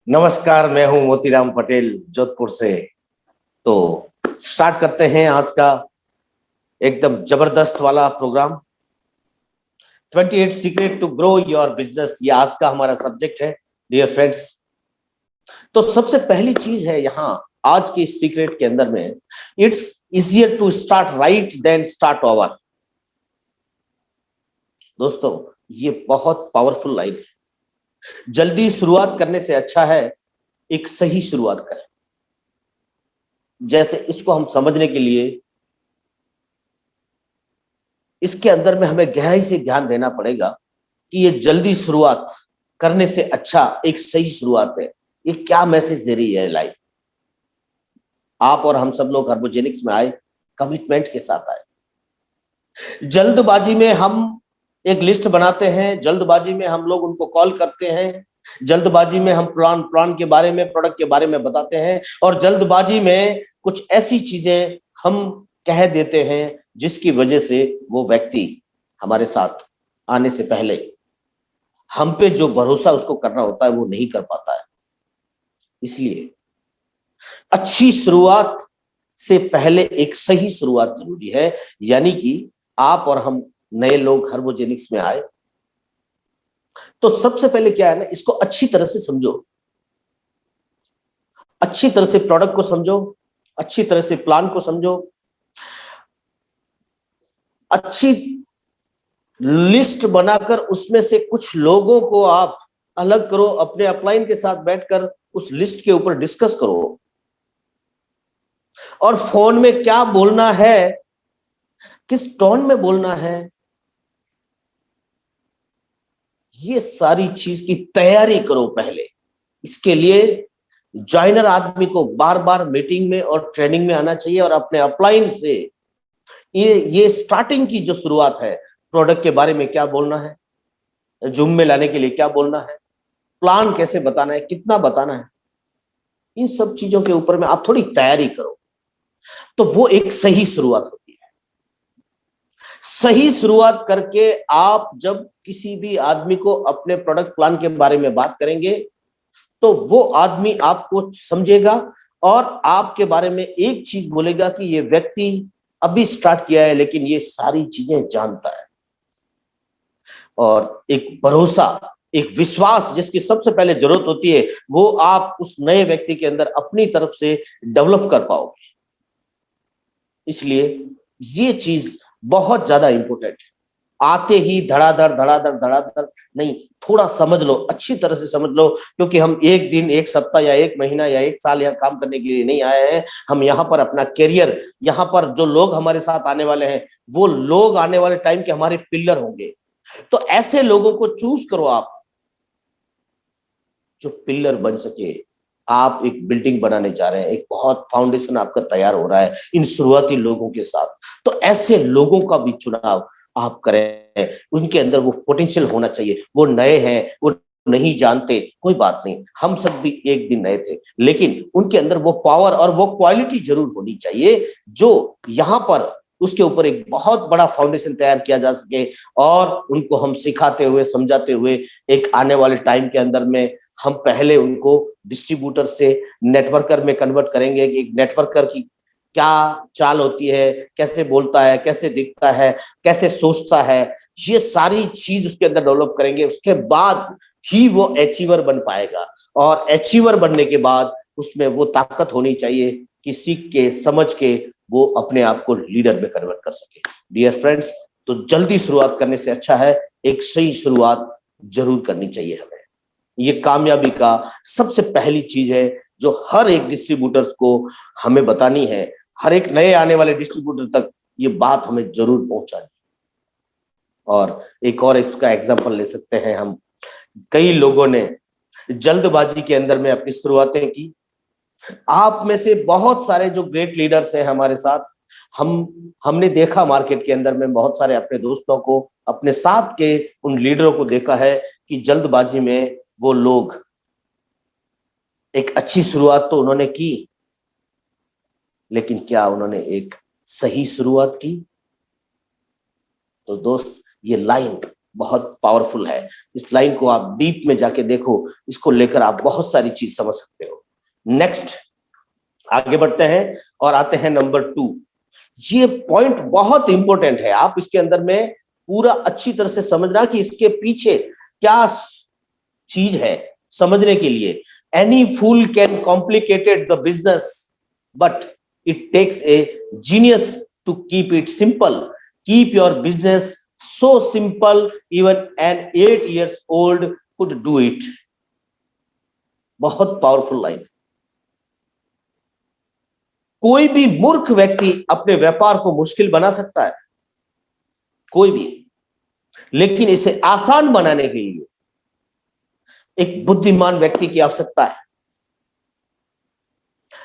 नमस्कार, मैं हूं मोतीराम पटेल जोधपुर से। तो स्टार्ट करते हैं आज का एकदम जबरदस्त वाला program 28 secret to grow your business. ये आज का हमारा सब्जेक्ट है डियर फ्रेंड्स। तो सबसे पहली चीज है यहाँ आज के सीक्रेट के अंदर में, it's easier to start right than start over. दोस्तों, ये बहुत पावरफुल लाइन है। जल्दी शुरुआत करने से अच्छा है एक सही शुरुआत करें। जैसे इसको हम समझने के लिए इसके अंदर में हमें गहराई से ध्यान देना पड़ेगा कि ये जल्दी शुरुआत करने से अच्छा एक सही शुरुआत है। ये क्या मैसेज दे रही है लाइफ? आप और हम सब लोग हार्मोजेनिक्स में आए, कमिटमेंट के साथ आए। जल्दबाजी में हम एक लिस्ट बनाते हैं, जल्दबाजी में हम लोग उनको कॉल करते हैं, जल्दबाजी में हम प्लान के बारे में, प्रोडक्ट के बारे में बताते हैं, और जल्दबाजी में कुछ ऐसी चीजें हम कह देते हैं जिसकी वजह से वो व्यक्ति हमारे साथ आने से पहले हम पे जो भरोसा उसको करना होता है वो नहीं कर पाता है। इसलिए अच्छी शुरुआत से पहले एक सही शुरुआत जरूरी है। यानी कि आप और हम नए लोग हार्मोजेनिक्स में आए तो सबसे पहले क्या है ना, इसको अच्छी तरह से समझो, अच्छी तरह से प्रोडक्ट को समझो, अच्छी तरह से प्लान को समझो, अच्छी लिस्ट बनाकर उसमें से कुछ लोगों को आप अलग करो, अपने अपलाइन के साथ बैठकर उस लिस्ट के ऊपर डिस्कस करो, और फोन में क्या बोलना है, किस टोन में बोलना है, ये सारी चीज की तैयारी करो पहले। इसके लिए ज्वाइनर आदमी को बार बार मीटिंग में और ट्रेनिंग में आना चाहिए और अपने अपलाइन से ये स्टार्टिंग की जो शुरुआत है, प्रोडक्ट के बारे में क्या बोलना है, जूम में लाने के लिए क्या बोलना है, प्लान कैसे बताना है, कितना बताना है, इन सब चीजों के ऊपर में आप थोड़ी तैयारी करो तो वो एक सही शुरुआत होती है। सही शुरुआत करके आप जब किसी भी आदमी को अपने प्रोडक्ट प्लान के बारे में बात करेंगे तो वो आदमी आपको समझेगा और आपके बारे में एक चीज बोलेगा कि ये व्यक्ति अभी स्टार्ट किया है लेकिन ये सारी चीजें जानता है। और एक भरोसा, एक विश्वास जिसकी सबसे पहले जरूरत होती है, वो आप उस नए व्यक्ति के अंदर अपनी तरफ से डेवलप कर पाओगे। इसलिए ये चीज बहुत ज्यादा इंपॉर्टेंट है। आते ही धड़ाधड़ धड़ाधड़ धड़ाधड़ नहीं, थोड़ा समझ लो, अच्छी तरह से समझ लो, क्योंकि हम एक दिन, एक सप्ताह या एक महीना या एक साल यहाँ काम करने के लिए नहीं आए हैं। हम यहाँ पर अपना करियर, यहाँ पर जो लोग हमारे साथ आने वाले हैं वो लोग आने वाले टाइम के हमारे पिलर होंगे। तो ऐसे लोगों को चूज करो आप जो पिलर बन सके। आप एक बिल्डिंग बनाने जा रहे हैं, एक बहुत फाउंडेशन आपका तैयार हो रहा है इन शुरुआती लोगों के साथ, तो ऐसे लोगों का भी चुनाव आप करें। उनके अंदर वो पोटेंशियल होना चाहिए। वो नए हैं, वो नहीं जानते, कोई बात नहीं, हम सब भी एक दिन नए थे, लेकिन उनके अंदर वो पावर और वो क्वालिटी जरूर होनी चाहिए जो यहाँ पर उसके ऊपर एक बहुत बड़ा फाउंडेशन तैयार किया जा सके। और उनको हम सिखाते हुए, समझाते हुए एक आने वाले टाइम के अंदर में हम पहले उनको डिस्ट्रीब्यूटर से नेटवर्कर में कन्वर्ट करेंगे। एक नेटवर्कर की क्या चाल होती है, कैसे बोलता है, कैसे दिखता है, कैसे सोचता है, ये सारी चीज उसके अंदर डेवलप करेंगे। उसके बाद ही वो अचीवर बन पाएगा। और अचीवर बनने के बाद उसमें वो ताकत होनी चाहिए कि सीख के, समझ के वो अपने आप को लीडर में कन्वर्ट कर सके। डियर फ्रेंड्स, तो जल्दी शुरुआत करने से अच्छा है एक सही शुरुआत जरूर करनी चाहिए हमें। ये कामयाबी का सबसे पहली चीज है जो हर एक डिस्ट्रीब्यूटर्स को हमें बतानी है। हर एक नए आने वाले डिस्ट्रीब्यूटर तक ये बात हमें जरूर पहुंचानी। और एक और इसका एग्जांपल ले सकते हैं हम। कई लोगों ने जल्दबाजी के अंदर में अपनी शुरुआतें की। आप में से बहुत सारे जो ग्रेट लीडर्स हैं हमारे साथ, हमने देखा मार्केट के अंदर में बहुत सारे अपने दोस्तों को, अपने साथ के उन लीडरों को देखा है कि जल्दबाजी में वो लोग, एक अच्छी शुरुआत तो उन्होंने की, लेकिन क्या उन्होंने एक सही शुरुआत की? तो दोस्त, ये लाइन बहुत पावरफुल है। इस लाइन को आप डीप में जाके देखो, इसको लेकर आप बहुत सारी चीज समझ सकते हो। नेक्स्ट आगे बढ़ते हैं और आते हैं नंबर 2। ये पॉइंट बहुत इंपॉर्टेंट है, आप इसके अंदर में पूरा अच्छी तरह से समझना कि इसके पीछे क्या चीज है समझने के लिए। Any fool can complicated the business but it takes a genius to keep it simple. Keep your business so simple even an 8 years old could do it. बहुत पावरफुल लाइन। कोई भी मूर्ख व्यक्ति अपने व्यापार को मुश्किल बना सकता है, कोई भी, लेकिन इसे आसान बनाने के लिए एक बुद्धिमान व्यक्ति की आवश्यकता है।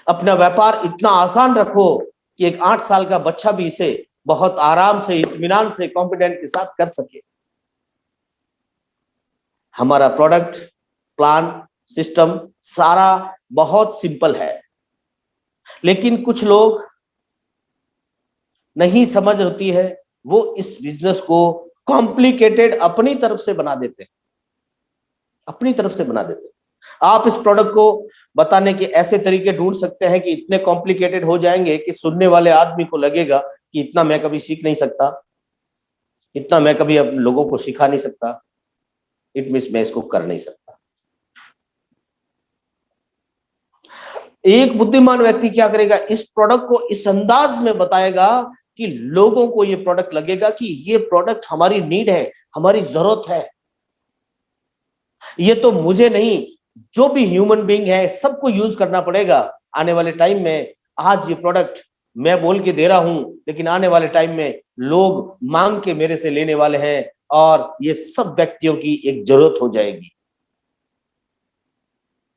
अपना व्यापार इतना आसान रखो कि एक 8 साल का बच्चा भी इसे बहुत आराम से, इत्मीनान से, कॉन्फिडेंट के साथ कर सके। हमारा प्रोडक्ट, प्लान, सिस्टम सारा बहुत सिंपल है, लेकिन कुछ लोग नहीं समझ होती है, वो इस बिजनेस को कॉम्प्लिकेटेड अपनी तरफ से बना देते हैं, अपनी तरफ से बना देते हैं। आप इस प्रोडक्ट को बताने के ऐसे तरीके ढूंढ सकते हैं कि इतने कॉम्प्लिकेटेड हो जाएंगे कि सुनने वाले आदमी को लगेगा कि इतना मैं कभी सीख नहीं सकता, इतना मैं कभी अब लोगों को सिखा नहीं सकता, इट मींस मैं इसको कर नहीं सकता। एक बुद्धिमान व्यक्ति क्या करेगा, इस प्रोडक्ट को इस अंदाज में बताएगा कि लोगों को ये प्रोडक्ट लगेगा कि ये प्रोडक्ट हमारी नीड है, हमारी जरूरत है। ये तो मुझे नहीं, जो भी ह्यूमन बीइंग है सबको यूज करना पड़ेगा आने वाले टाइम में। आज ये प्रोडक्ट मैं बोल के दे रहा हूं, लेकिन आने वाले टाइम में लोग मांग के मेरे से लेने वाले हैं और ये सब व्यक्तियों की एक जरूरत हो जाएगी।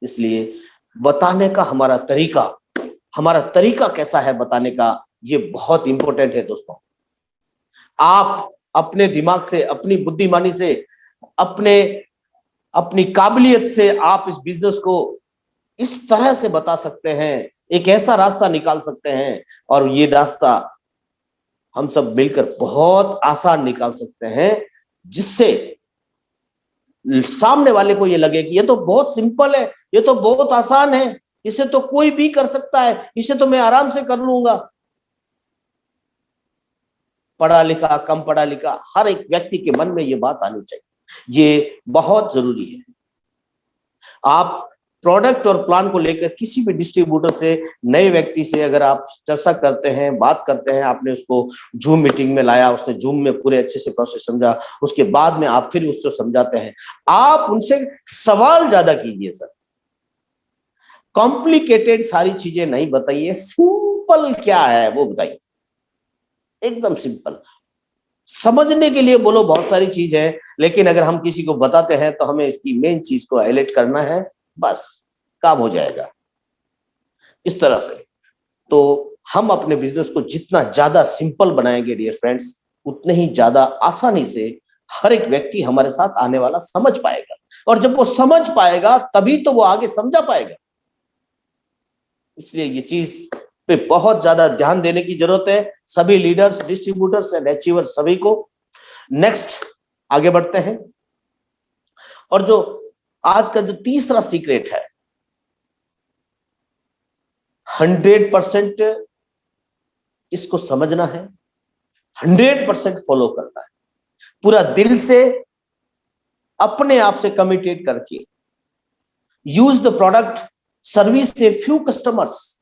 इसलिए बताने का हमारा तरीका कैसा है बताने का, ये बहुत इंपॉर्टेंट है दोस्तों। आप अपने दिमाग से, अपनी बुद्धिमानी से, अपनी काबिलियत से आप इस बिजनेस को इस तरह से बता सकते हैं, एक ऐसा रास्ता निकाल सकते हैं, और ये रास्ता हम सब मिलकर बहुत आसान निकाल सकते हैं, जिससे सामने वाले को ये लगे कि ये तो बहुत सिंपल है, ये तो बहुत आसान है, इसे तो कोई भी कर सकता है, इसे तो मैं आराम से कर लूंगा। पढ़ा लिखा, कम पढ़ा लिखा, हर एक व्यक्ति के मन में ये बात आनी चाहिए, ये बहुत जरूरी है। आप प्रोडक्ट और प्लान को लेकर किसी भी डिस्ट्रीब्यूटर से, नए व्यक्ति से अगर आप चर्चा करते हैं, बात करते हैं, आपने उसको जूम मीटिंग में लाया, उसने जूम में पूरे अच्छे से प्रोसेस समझा, उसके बाद में आप फिर उसको समझाते हैं, आप उनसे सवाल ज्यादा कीजिए सर। कॉम्प्लिकेटेड सारी चीजें नहीं बताइए, सिंपल क्या है वो बताइए, एकदम सिंपल। समझने के लिए बोलो बहुत सारी चीज है, लेकिन अगर हम किसी को बताते हैं तो हमें इसकी मेन चीज को हाईलाइट करना है, बस काम हो जाएगा इस तरह से। तो हम अपने बिजनेस को जितना ज्यादा सिंपल बनाएंगे डियर फ्रेंड्स, उतने ही ज्यादा आसानी से हर एक व्यक्ति हमारे साथ आने वाला समझ पाएगा, और जब वो समझ पाएगा तभी तो वो आगे समझा पाएगा। इसलिए ये चीज पे बहुत ज्यादा ध्यान देने की जरूरत है, सभी लीडर्स, डिस्ट्रीब्यूटर्स एंड अचीवर्स सभी को। नेक्स्ट आगे बढ़ते हैं, और जो आज का जो तीसरा सीक्रेट है, 100% इसको समझना है, 100% फॉलो करना है, पूरा दिल से, अपने आप से कमिटेड करके। Use the product, service a few customers,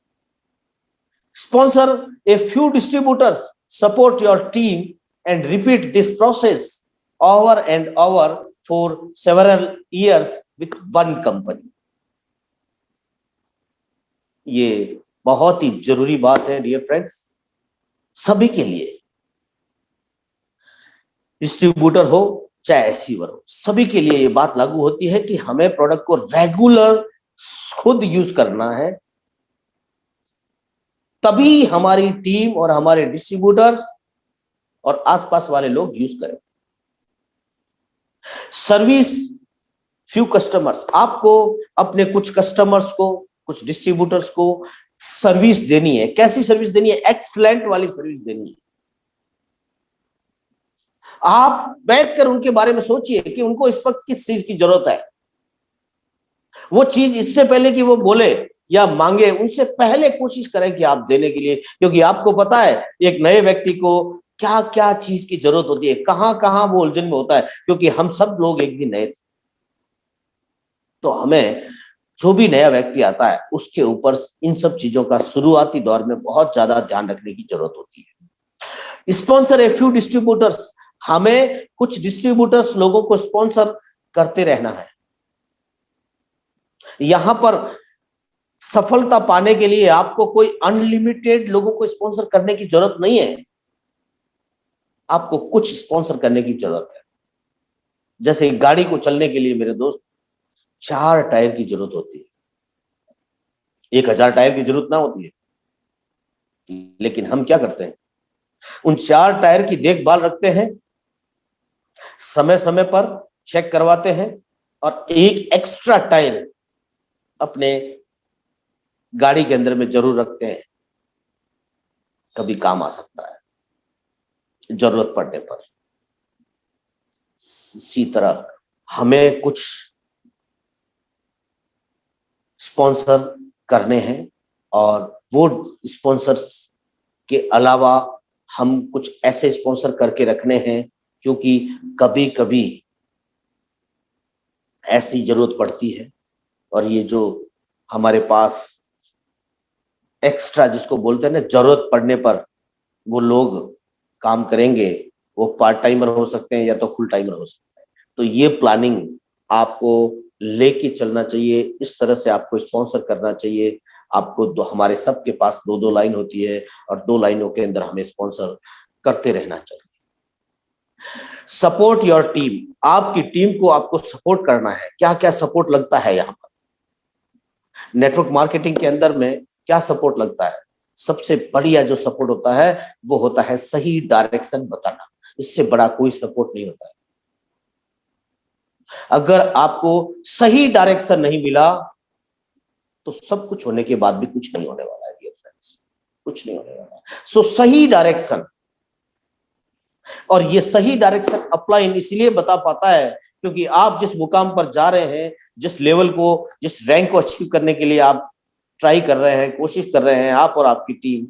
sponsor a few distributors, support your team, and repeat this process over and over for several years with one company. ये बहुत ही जरूरी बात है डियर फ्रेंड्स, सभी के लिए, डिस्ट्रीब्यूटर हो चाहे एसीवर हो, सभी के लिए ये बात लागू होती है कि हमें प्रोडक्ट को रेगुलर खुद यूज करना है, तभी हमारी टीम और हमारे डिस्ट्रीब्यूटर और आसपास वाले लोग यूज करें। सर्विस फ्यू कस्टमर्स, आपको अपने कुछ कस्टमर्स को, कुछ डिस्ट्रीब्यूटर्स को सर्विस देनी है। कैसी सर्विस देनी है? एक्सीलेंट वाली सर्विस देनी है। आप बैठकर उनके बारे में सोचिए कि उनको इस वक्त किस चीज की जरूरत है। वो चीज इससे पहले कि वो बोले या मांगे, उनसे पहले कोशिश करें कि आप देने के लिए, क्योंकि आपको पता है एक नए व्यक्ति को क्या क्या चीज की जरूरत होती है, कहां कहां वो उलझन में होता है, क्योंकि हम सब लोग एक दिन नए थे। तो हमें जो भी नया व्यक्ति आता है उसके ऊपर इन सब चीजों का शुरुआती दौर में बहुत ज्यादा ध्यान रखने की जरूरत होती है। स्पॉन्सर ए फ्यू डिस्ट्रीब्यूटर्स, हमें कुछ डिस्ट्रीब्यूटर्स लोगों को स्पॉन्सर करते रहना है। यहां पर सफलता पाने के लिए आपको कोई अनलिमिटेड लोगों को स्पॉन्सर करने की जरूरत नहीं है, आपको कुछ स्पॉन्सर करने की जरूरत है। जैसे गाड़ी को चलने के लिए मेरे दोस्त 4 टायर की जरूरत होती है, 1000 टायर की जरूरत ना होती है। लेकिन हम क्या करते हैं, उन 4 टायर की देखभाल रखते हैं, समय समय पर चेक करवाते हैं, और एक एक्स्ट्रा टायर अपने गाड़ी के अंदर में जरूर रखते हैं, कभी काम आ सकता है जरूरत पड़ने पर। इसी तरह हमें कुछ स्पॉन्सर करने हैं, और वो स्पॉन्सर्स के अलावा हम कुछ ऐसे स्पॉन्सर करके रखने हैं, क्योंकि कभी कभी ऐसी जरूरत पड़ती है। और ये जो हमारे पास एक्स्ट्रा जिसको बोलते हैं ना, जरूरत पड़ने पर वो लोग काम करेंगे, वो पार्ट टाइमर हो सकते हैं या तो फुल टाइमर हो सकते हैं। तो ये प्लानिंग आपको लेके चलना चाहिए, इस तरह से आपको स्पॉन्सर करना चाहिए। आपको हमारे सबके पास 2-2 लाइन होती है, और 2 लाइनों के अंदर हमें स्पॉन्सर करते रहना चाहिए। सपोर्ट योर टीम, आपकी टीम को आपको सपोर्ट करना है। क्या क्या सपोर्ट लगता है यहाँ पर नेटवर्क मार्केटिंग के अंदर में, क्या सपोर्ट लगता है? सबसे बढ़िया जो सपोर्ट होता है वो होता है सही डायरेक्शन बताना। इससे बड़ा कोई सपोर्ट नहीं होता है। अगर आपको सही डायरेक्शन नहीं मिला तो सब कुछ होने के बाद भी कुछ नहीं होने वाला है डियर फ्रेंड्स, कुछ नहीं होने वाला है। सो सही डायरेक्शन, और ये सही डायरेक्शन अप्लाई इसलिए बता पाता है क्योंकि आप जिस मुकाम पर जा रहे हैं, जिस लेवल को, जिस रैंक को अचीव करने के लिए आप ट्राई कर रहे हैं, कोशिश कर रहे हैं, आप और आपकी टीम,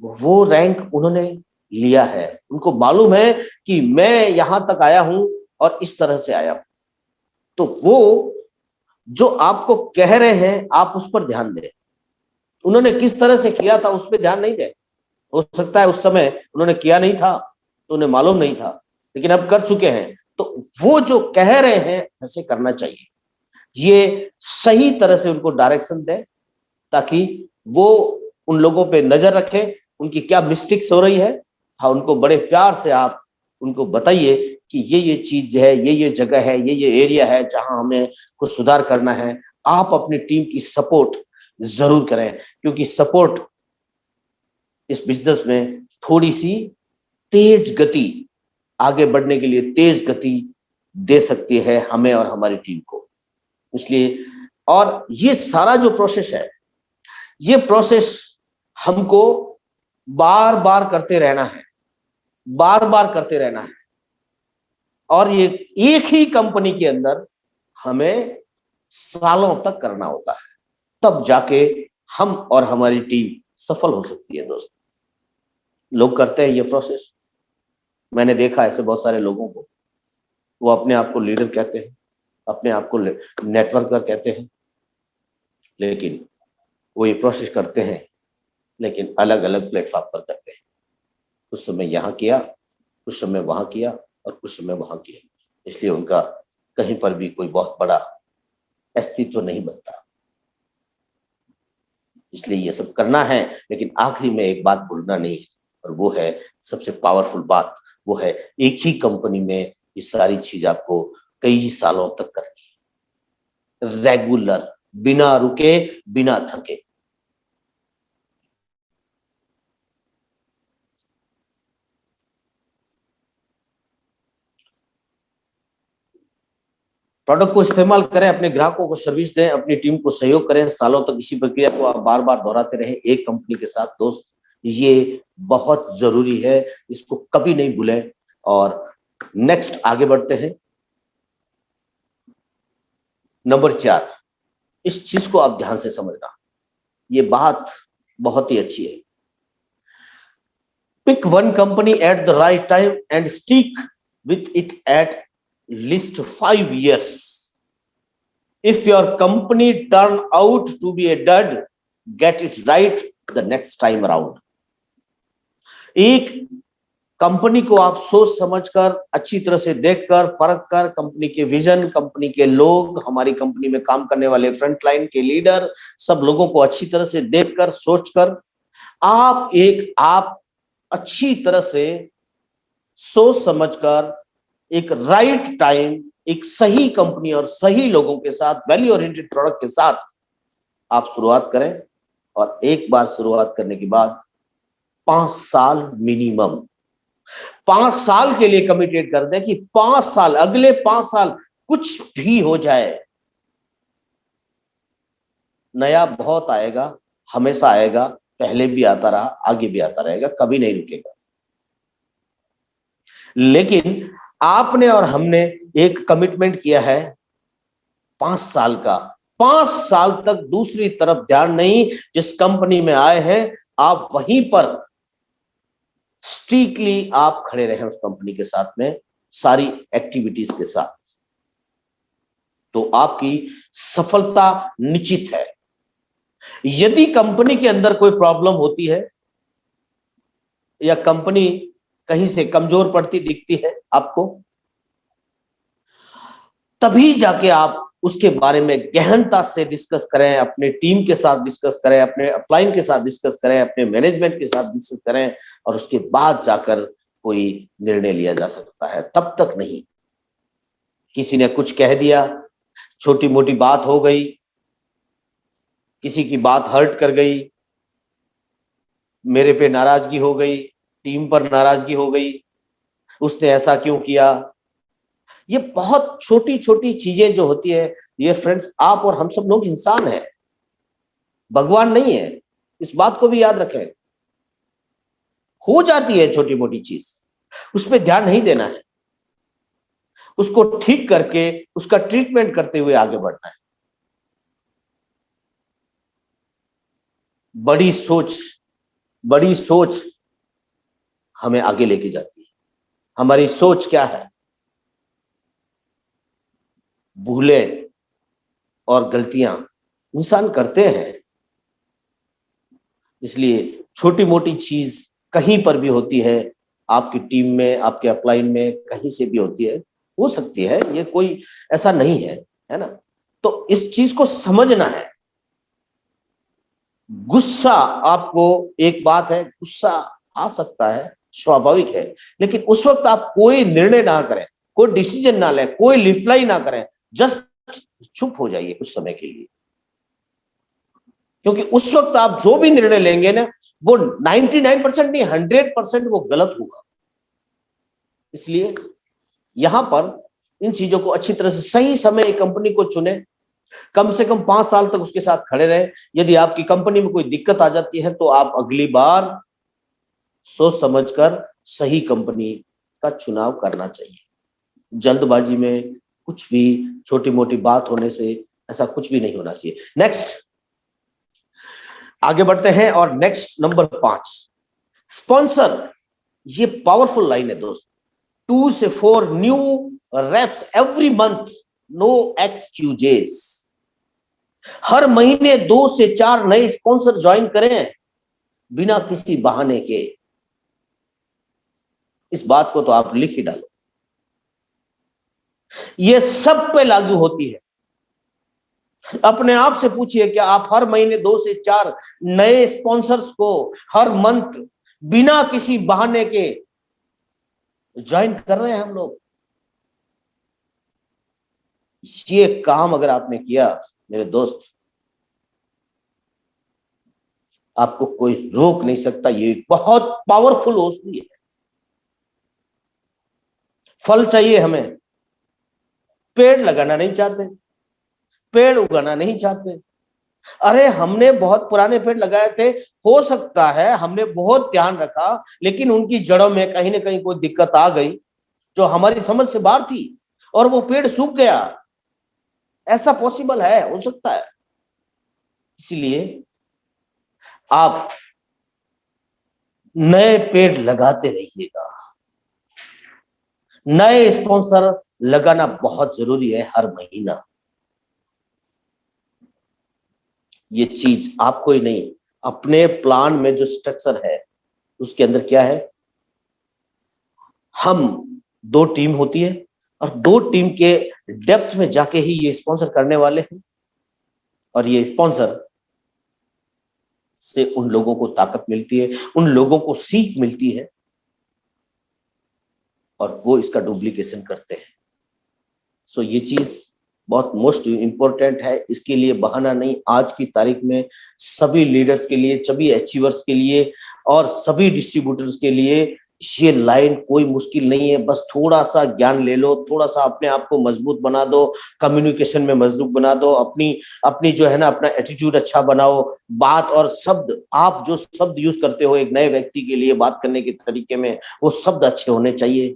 वो रैंक उन्होंने लिया है। उनको मालूम है कि मैं यहां तक आया हूं और इस तरह से आया हूं। तो वो जो आपको कह रहे हैं आप उस पर ध्यान दें। उन्होंने किस तरह से किया था उस पर ध्यान नहीं दें। हो सकता है उस समय उन्होंने किया नहीं था तो उन्हें मालूम नहीं था, लेकिन अब कर चुके हैं, तो वो जो कह रहे हैं ऐसे करना चाहिए। ये सही तरह से उनको डायरेक्शन दें, ताकि वो उन लोगों पे नजर रखें, उनकी क्या मिस्टेक्स हो रही है। हाँ, उनको बड़े प्यार से आप उनको बताइए कि ये चीज है, ये जगह है, ये एरिया है जहां हमें कुछ सुधार करना है। आप अपनी टीम की सपोर्ट जरूर करें, क्योंकि सपोर्ट इस बिजनेस में थोड़ी सी तेज गति, आगे बढ़ने के लिए तेज गति दे सकती है हमें और हमारी टीम को। इसलिए, और ये सारा जो प्रोसेस है, ये प्रोसेस हमको बार बार करते रहना है, बार बार करते रहना है। और ये एक ही कंपनी के अंदर हमें सालों तक करना होता है, तब जाके हम और हमारी टीम सफल हो सकती है। दोस्त, लोग करते हैं ये प्रोसेस, मैंने देखा ऐसे बहुत सारे लोगों को, वो अपने आप को लीडर कहते हैं, अपने आप को नेटवर्कर कहते हैं, लेकिन वो ये प्रोसेस करते हैं, लेकिन अलग अलग प्लेटफॉर्म पर करते हैं। कुछ समय यहाँ किया, कुछ समय वहां किया, और कुछ समय वहां किया। इसलिए उनका कहीं पर भी कोई बहुत बड़ा अस्तित्व नहीं बनता। इसलिए ये सब करना है, लेकिन आखिरी में एक बात भूलना नहीं है, और वो है सबसे पावरफुल बात, वो है एक ही कंपनी में ये सारी चीज आपको कई सालों तक करनी है, रेगुलर, बिना रुके, बिना थके। प्रोडक्ट को इस्तेमाल करें, अपने ग्राहकों को सर्विस दें, अपनी टीम को सहयोग करें, सालों तक इसी प्रक्रिया को आप बार बार दोहराते रहें एक कंपनी के साथ। दोस्त, ये बहुत जरूरी है, इसको कभी नहीं भूलें। और नेक्स्ट आगे बढ़ते हैं। नंबर 4, इस चीज को आप ध्यान से समझना, ये बात बहुत ही अच्छी है। Pick one company at the right time and stick with it at least 5 years. If your company turn out to be a dud, get it right the next time around. एक कंपनी को आप सोच समझकर, अच्छी तरह से देखकर, परख कर, कंपनी के विजन, कंपनी के लोग, हमारी कंपनी में काम करने वाले फ्रंटलाइन के लीडर, सब लोगों को अच्छी तरह से देखकर, सोचकर आप अच्छी तरह से सोच समझकर एक राइट टाइम, एक सही कंपनी और सही लोगों के साथ, वैल्यू ओरिएंटेड प्रोडक्ट के साथ आप शुरुआत करें। और एक बार शुरुआत करने के बाद 5 साल मिनिमम, 5 साल के लिए कमिटेड कर दें कि 5 साल, अगले 5 साल कुछ भी हो जाए, नया बहुत आएगा, हमेशा आएगा, पहले भी आता रहा, आगे भी आता रहेगा, कभी नहीं रुकेगा। लेकिन आपने और हमने एक कमिटमेंट किया है 5 साल का, 5 साल तक दूसरी तरफ ध्यान नहीं। जिस कंपनी में आए हैं आप वहीं पर स्ट्रिक्टली आप खड़े रहे उस कंपनी के साथ में, सारी एक्टिविटीज के साथ, तो आपकी सफलता निश्चित है। यदि कंपनी के अंदर कोई प्रॉब्लम होती है या कंपनी कहीं से कमजोर पड़ती दिखती है आपको, तभी जाके आप उसके बारे में गहनता से डिस्कस करें, अपने टीम के साथ डिस्कस करें, अपने अपलाइन के साथ डिस्कस करें, अपने मैनेजमेंट के साथ डिस्कस करें, और उसके बाद जाकर कोई निर्णय लिया जा सकता है, तब तक नहीं। किसी ने कुछ कह दिया, छोटी मोटी बात हो गई, किसी की बात हर्ट कर गई, मेरे पे नाराजगी हो गई, टीम पर नाराजगी हो गई, उसने ऐसा क्यों किया, ये बहुत छोटी छोटी चीजें जो होती है, ये फ्रेंड्स, आप और हम सब लोग इंसान हैं, भगवान नहीं है, इस बात को भी याद रखें। हो जाती है छोटी मोटी चीज, उस पर ध्यान नहीं देना है, उसको ठीक करके उसका ट्रीटमेंट करते हुए आगे बढ़ना है। बड़ी सोच हमें आगे लेके जाती है। हमारी सोच क्या है? भूलें और गलतियां इंसान करते हैं, इसलिए छोटी मोटी चीज कहीं पर भी होती है, आपकी टीम में, आपके अपलाइन में, कहीं से भी होती है, हो सकती है, ये कोई ऐसा नहीं है, है ना? तो इस चीज को समझना है। गुस्सा, आपको एक बात है, गुस्सा आ सकता है, स्वाभाविक है, लेकिन उस वक्त आप कोई निर्णय ना करें, कोई डिसीजन ना लें, कोई रिप्लाई ना करें, जस्ट चुप हो जाइए कुछ समय के लिए, क्योंकि उस वक्त आप जो भी निर्णय लेंगे ना, वो 99% नहीं, 100% वो गलत होगा। इसलिए यहां पर इन चीजों को अच्छी तरह से, सही समय कंपनी को चुने, कम से कम 5 साल तक उसके साथ खड़े रहे। यदि आपकी कंपनी में कोई दिक्कत आ जाती है तो आप अगली बार सोच समझकर सही कंपनी का चुनाव करना चाहिए। जल्दबाजी में कुछ भी, छोटी मोटी बात होने से ऐसा कुछ भी नहीं होना चाहिए। नेक्स्ट आगे बढ़ते हैं, और नेक्स्ट नंबर 5, स्पॉन्सर। ये पावरफुल लाइन है दोस्त। 2 से 4 new reps every month, no excuses. हर महीने 2 से 4 नए स्पॉन्सर ज्वाइन करें बिना किसी बहाने के। इस बात को तो आप लिख ही डालो, ये सब पे लागू होती है। अपने आप से पूछिए, क्या आप हर महीने 2 से 4 नए स्पॉन्सर्स को हर मंथ बिना किसी बहाने के ज्वाइन कर रहे हैं हम लोग? ये काम अगर आपने किया मेरे दोस्त, आपको कोई रोक नहीं सकता। ये बहुत पावरफुल औषधि है। फल चाहिए हमें, पेड़ लगाना नहीं चाहते, पेड़ उगाना नहीं चाहते। अरे हमने बहुत पुराने पेड़ लगाए थे, हो सकता है हमने बहुत ध्यान रखा, लेकिन उनकी जड़ों में कहीं ना कहीं कोई दिक्कत आ गई, जो हमारी समझ से बाहर थी, और वो पेड़ सूख गया। ऐसा पॉसिबल है, हो सकता है। इसलिए आप नए पेड़ लगाते रहिएगा। नए स्पॉन्सर लगाना बहुत जरूरी है हर महीना। ये चीज आपको ही नहीं, अपने प्लान में जो स्ट्रक्चर है उसके अंदर क्या है, हम 2 टीम होती है, और 2 टीम के डेप्थ में जाके ही ये स्पॉन्सर करने वाले हैं। और ये स्पॉन्सर से उन लोगों को ताकत मिलती है, उन लोगों को सीख मिलती है, और वो इसका डुप्लीकेशन करते हैं। सो ये चीज बहुत मोस्ट इंपॉर्टेंट है। इसके लिए बहाना नहीं, आज की तारीख में सभी लीडर्स के लिए, सभी अचीवर्स के लिए और सभी डिस्ट्रीब्यूटर्स के लिए ये लाइन कोई मुश्किल नहीं है। बस थोड़ा सा ज्ञान ले लो, थोड़ा सा अपने आप को मजबूत बना दो, कम्युनिकेशन में मजबूत बना दो, अपनी अपनी जो है ना, अपना एटीट्यूड अच्छा बनाओ। बात और शब्द, आप जो शब्द यूज करते हो एक नए व्यक्ति के लिए बात करने के तरीके में, वो शब्द अच्छे होने चाहिए।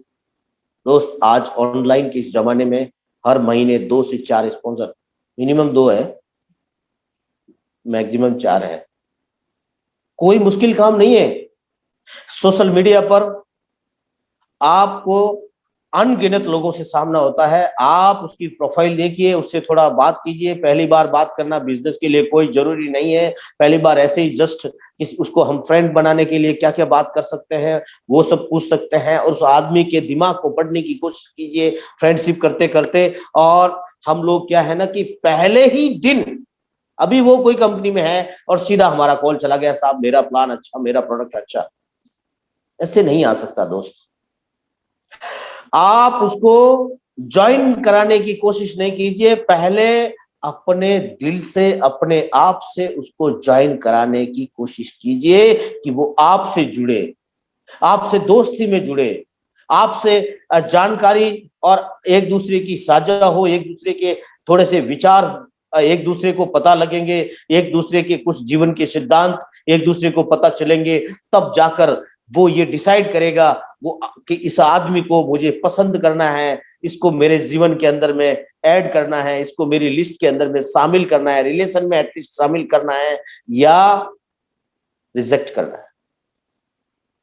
दोस्त, आज ऑनलाइन के इस जमाने में हर महीने 2 से 4 स्पॉन्सर, मिनिमम 2 है, मैक्सिमम 4 है। कोई मुश्किल काम नहीं है। सोशल मीडिया पर आपको अनगिनत लोगों से सामना होता है। आप उसकी प्रोफाइल देखिए, उससे थोड़ा बात कीजिए। पहली बार बात करना बिजनेस के लिए कोई जरूरी नहीं है। पहली बार ऐसे ही जस्ट उसको हम फ्रेंड बनाने के लिए क्या क्या बात कर सकते हैं वो सब पूछ सकते हैं, और उस आदमी के दिमाग को पढ़ने की कोशिश कीजिए फ्रेंडशिप करते करते। और हम लोग क्या है ना कि पहले ही दिन, अभी वो कोई कंपनी में है और सीधा हमारा कॉल चला गया, साहब मेरा प्लान अच्छा, मेरा प्रोडक्ट अच्छा, ऐसे नहीं आ सकता दोस्त। आप उसको ज्वाइन कराने की कोशिश नहीं कीजिए, पहले अपने दिल से, अपने आप से उसको ज्वाइन कराने की कोशिश कीजिए कि वो आपसे जुड़े, आपसे दोस्ती में जुड़े, आपसे जानकारी और एक दूसरे की साझा हो, एक दूसरे के थोड़े से विचार एक दूसरे को पता लगेंगे, एक दूसरे के कुछ जीवन के सिद्धांत एक दूसरे को पता चलेंगे। तब जाकर वो ये डिसाइड करेगा वो कि इस आदमी को मुझे पसंद करना है, इसको मेरे जीवन के अंदर में ऐड करना है, इसको मेरी लिस्ट के अंदर में शामिल करना है, रिलेशन में एटलीस्ट शामिल करना है, या रिजेक्ट करना है।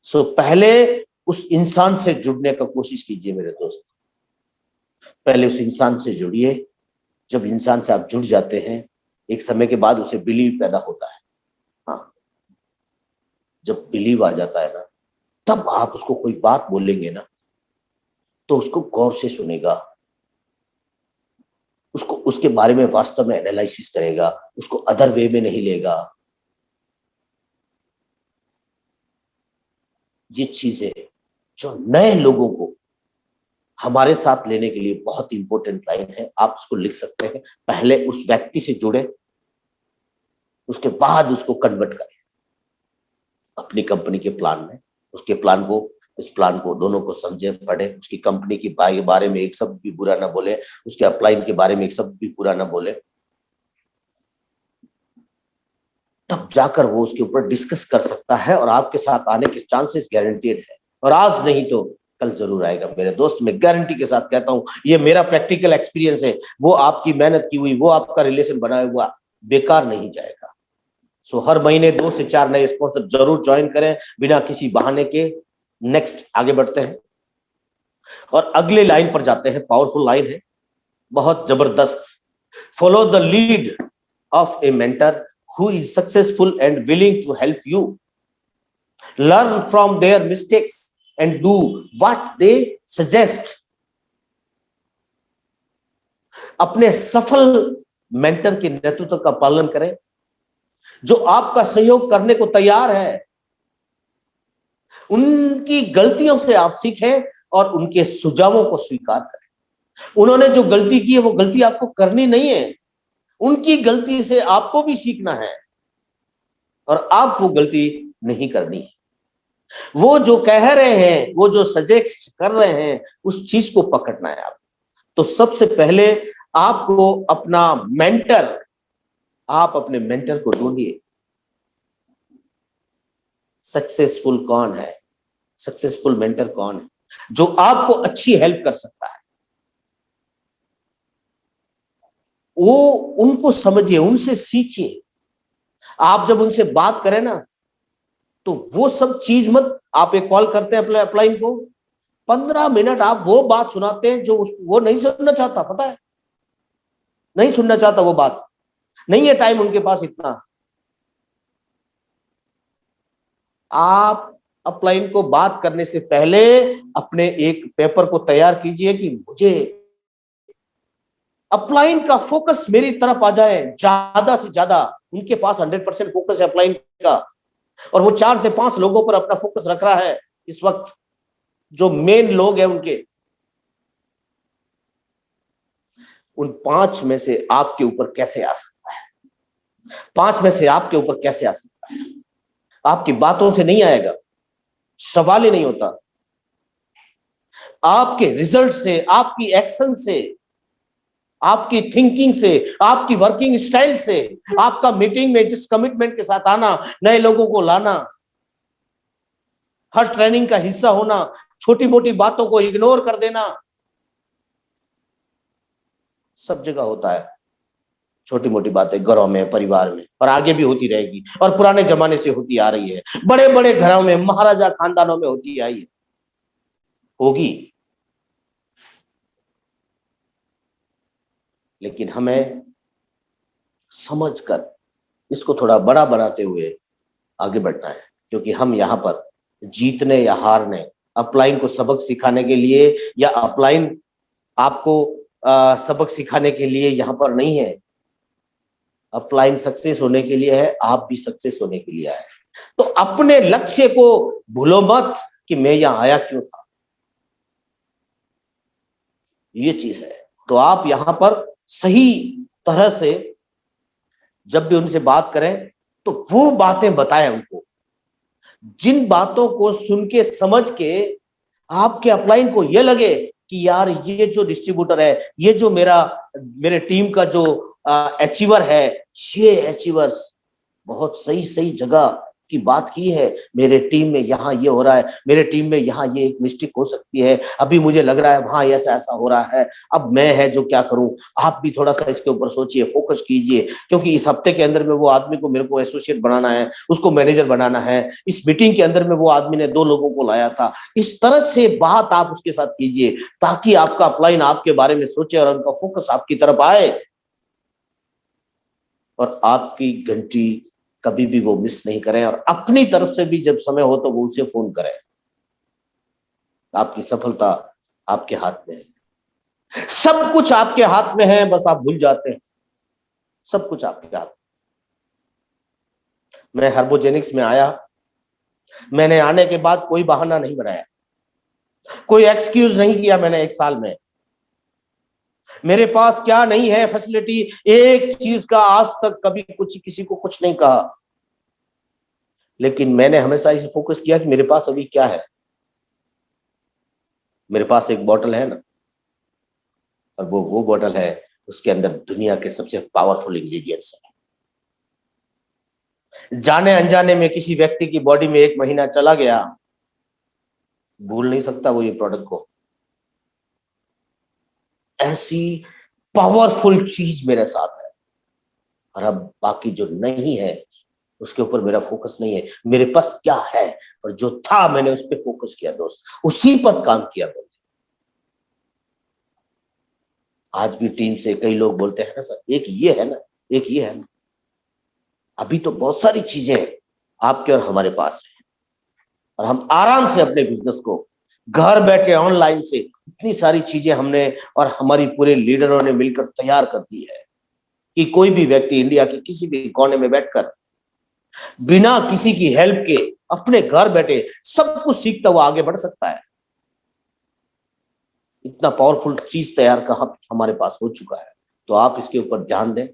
सो पहले उस इंसान से जुड़ने का कोशिश कीजिए मेरे दोस्त। पहले उस इंसान से जुड़िए। जब इंसान से आप जुड़ जाते हैं, एक समय के बाद उसे बिलीव पैदा होता है। हाँ, जब बिलीव आ जाता है ना, तब आप उसको कोई बात बोलेंगे ना तो उसको गौर से सुनेगा, उसको उसके बारे में वास्तव में एनालिसिस करेगा, उसको अदर वे में नहीं लेगा। ये चीजें जो नए लोगों को हमारे साथ लेने के लिए बहुत इंपॉर्टेंट लाइन है, आप उसको लिख सकते हैं। पहले उस व्यक्ति से जुड़े, उसके बाद उसको कन्वर्ट करें अपनी कंपनी के प्लान में। उसके प्लान को, इस प्लान को दोनों को समझे, पढ़े, उसकी कंपनी के बारे में एक शब्द भी बुरा ना बोले, उसके अपलाइन के बारे में एक शब्द भी बुरा ना बोले। तब जाकर वो उसके ऊपर डिस्कस कर सकता है, और आपके साथ आने के चांसेस गारंटेड है। और आज नहीं तो कल जरूर आएगा मेरे दोस्त, मैं गारंटी के साथ कहता हूं, ये मेरा प्रैक्टिकल एक्सपीरियंस है। वो आपकी मेहनत की हुई, वो आपका रिलेशन बनाया हुआ बेकार नहीं जाएगा। सो हर महीने 2 से 4 नए स्पॉन्सर जरूर ज्वाइन करें बिना किसी बहाने के। नेक्स्ट आगे बढ़ते हैं और अगले लाइन पर जाते हैं। पावरफुल लाइन है, बहुत जबरदस्त। Follow the lead of A mentor who is successful and willing to help you. Learn from their mistakes and do what they suggest. अपने सफल मेंटर के नेतृत्व का पालन करें, जो आपका सहयोग करने को तैयार है। उनकी गलतियों से आप सीखें और उनके सुझावों को स्वीकार करें। उन्होंने जो गलती की है वो गलती आपको करनी नहीं है, उनकी गलती से आपको भी सीखना है, और आप वो गलती नहीं करनी है। वो जो कह रहे हैं, वो जो सजेस्ट कर रहे हैं, उस चीज को पकड़ना है आप। तो सबसे पहले आपको अपना मेंटर, आप अपने मेंटर को ढूंढिए। सक्सेसफुल कौन है, सक्सेसफुल मेंटर कौन है, जो आपको अच्छी हेल्प कर सकता है, वो उनको समझिए, उनसे सीखिए। आप जब उनसे बात करें ना, तो वो सब चीज मत, आप एक कॉल करते हैं अपने अपलाइन को, 15 मिनट आप वो बात सुनाते हैं जो वो नहीं सुनना चाहता, पता है, नहीं सुनना चाहता वो बात, नहीं है टाइम उनके पास इतना। आप अपलाइन को बात करने से पहले अपने एक पेपर को तैयार कीजिए कि मुझे अपलाइन का फोकस मेरी तरफ आ जाए, ज्यादा से ज्यादा। उनके पास 100% फोकस है अपलाइन का, और वो 4 से 5 लोगों पर अपना फोकस रख रहा है इस वक्त, जो मेन लोग हैं उनके। उन 5 में से आपके ऊपर कैसे आ सकता है? 5 में से आपके ऊपर कैसे आ सकता है? आपकी बातों से नहीं आएगा, सवाल ही नहीं होता। आपके रिजल्ट से, आपकी एक्शन से, आपकी थिंकिंग से, आपकी वर्किंग स्टाइल से, आपका मीटिंग में जिस कमिटमेंट के साथ आना, नए लोगों को लाना, हर ट्रेनिंग का हिस्सा होना, छोटी मोटी बातों को इग्नोर कर देना, सब जगह होता है छोटी मोटी बातें, घरों में, परिवार में, और आगे भी होती रहेगी, और पुराने जमाने से होती आ रही है, बड़े बड़े घरों में, महाराजा खानदानों में होती आई है, होगी। लेकिन हमें समझकर इसको थोड़ा बड़ा बनाते हुए आगे बढ़ना है, क्योंकि हम यहाँ पर जीतने या हारने, अपलाइन को सबक सिखाने के लिए, या अपलाइन आपको सबक सिखाने के लिए यहाँ पर नहीं है। अपलाइन सक्सेस होने के लिए है, आप भी सक्सेस होने के लिए आए। तो अपने लक्ष्य को भूलो मत कि मैं यहां आया क्यों था, ये चीज है। तो आप यहां पर सही तरह से जब भी उनसे बात करें, तो वो बातें बताएं उनको, जिन बातों को सुन के समझ के आपके अपलाइन को ये लगे कि यार ये जो डिस्ट्रीब्यूटर है, ये जो मेरे टीम का जो अचीवर है, ये अचीवर्स बहुत सही सही जगह की बात की है। मेरे टीम में यहाँ ये हो रहा है, मेरे टीम में यहाँ ये एक मिस्टेक हो सकती है, अभी मुझे लग रहा है वहां ऐसा ऐसा हो रहा है, अब मैं है जो क्या करूं। आप भी थोड़ा सा इसके ऊपर सोचिए, फोकस कीजिए, क्योंकि इस हफ्ते के अंदर में वो आदमी को, मेरे को एसोसिएट बनाना है, उसको मैनेजर बनाना है। इस मीटिंग के अंदर में वो आदमी ने 2 लोगों को लाया था। इस तरह से बात आप उसके साथ कीजिए, ताकि आपका अपलाइन आपके बारे में सोचे और उनका फोकस आपकी तरफ आए, और आपकी घंटी कभी भी वो मिस नहीं करें। और अपनी तरफ से भी जब समय हो तो वो उसे फोन करें। आपकी सफलता आपके हाथ में है, सब कुछ आपके हाथ में है, बस आप भूल जाते हैं। सब कुछ आपके हाथ में। मैं हर्बोजेनिक्स में आया, मैंने आने के बाद कोई बहाना नहीं बनाया, कोई एक्सक्यूज नहीं किया मैंने 1 साल में। मेरे पास क्या नहीं है फैसिलिटी, एक चीज का आज तक कभी कुछ किसी को कुछ नहीं कहा, लेकिन मैंने हमेशा इस फोकस किया कि मेरे पास अभी क्या है। मेरे पास एक बॉटल है ना, और वो बॉटल है, उसके अंदर दुनिया के सबसे पावरफुल इंग्रेडिएंट्स है। जाने अनजाने में किसी व्यक्ति की बॉडी में 1 महीना चला गया, भूल नहीं सकता वो ये प्रोडक्ट को। ऐसी पावरफुल चीज मेरे साथ है। और अब बाकी जो नहीं है उसके ऊपर मेरा फोकस नहीं है, मेरे पास क्या है, और जो था मैंने उस पर फोकस किया दोस्त, उसी पर काम किया मैंने। आज भी टीम से कई लोग बोलते हैं ना सर, एक ये है ना, एक ये है ना। अभी तो बहुत सारी चीजें आपके और हमारे पास है, और हम आराम से अपने बिजनेस को घर बैठे ऑनलाइन से इतनी सारी चीजें हमने और हमारी पूरे लीडरों ने मिलकर तैयार कर दी है कि कोई भी व्यक्ति इंडिया के किसी भी कोने में बैठकर बिना किसी की हेल्प के अपने घर बैठे सब कुछ सीखता हुआ आगे बढ़ सकता है। इतना पावरफुल चीज तैयार का हमारे पास हो चुका है, तो आप इसके ऊपर ध्यान दें।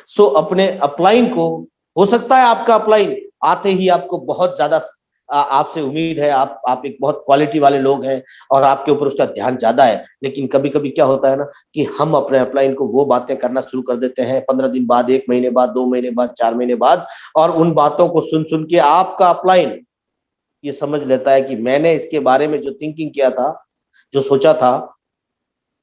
सो अपने अपलाइन को, हो सकता है आपका अपलाइन आते ही आपको बहुत ज्यादा आपसे उम्मीद है, आप एक बहुत क्वालिटी वाले लोग हैं और आपके ऊपर उसका ध्यान ज्यादा है, लेकिन कभी कभी क्या होता है ना कि हम अपने अपलाइन को वो बातें करना शुरू कर देते हैं 15 दिन बाद, 1 महीने बाद, 2 महीने बाद, 4 महीने बाद, और उन बातों को सुन सुन के आपका अपलाइन ये समझ लेता है कि मैंने इसके बारे में जो थिंकिंग किया था, जो सोचा था,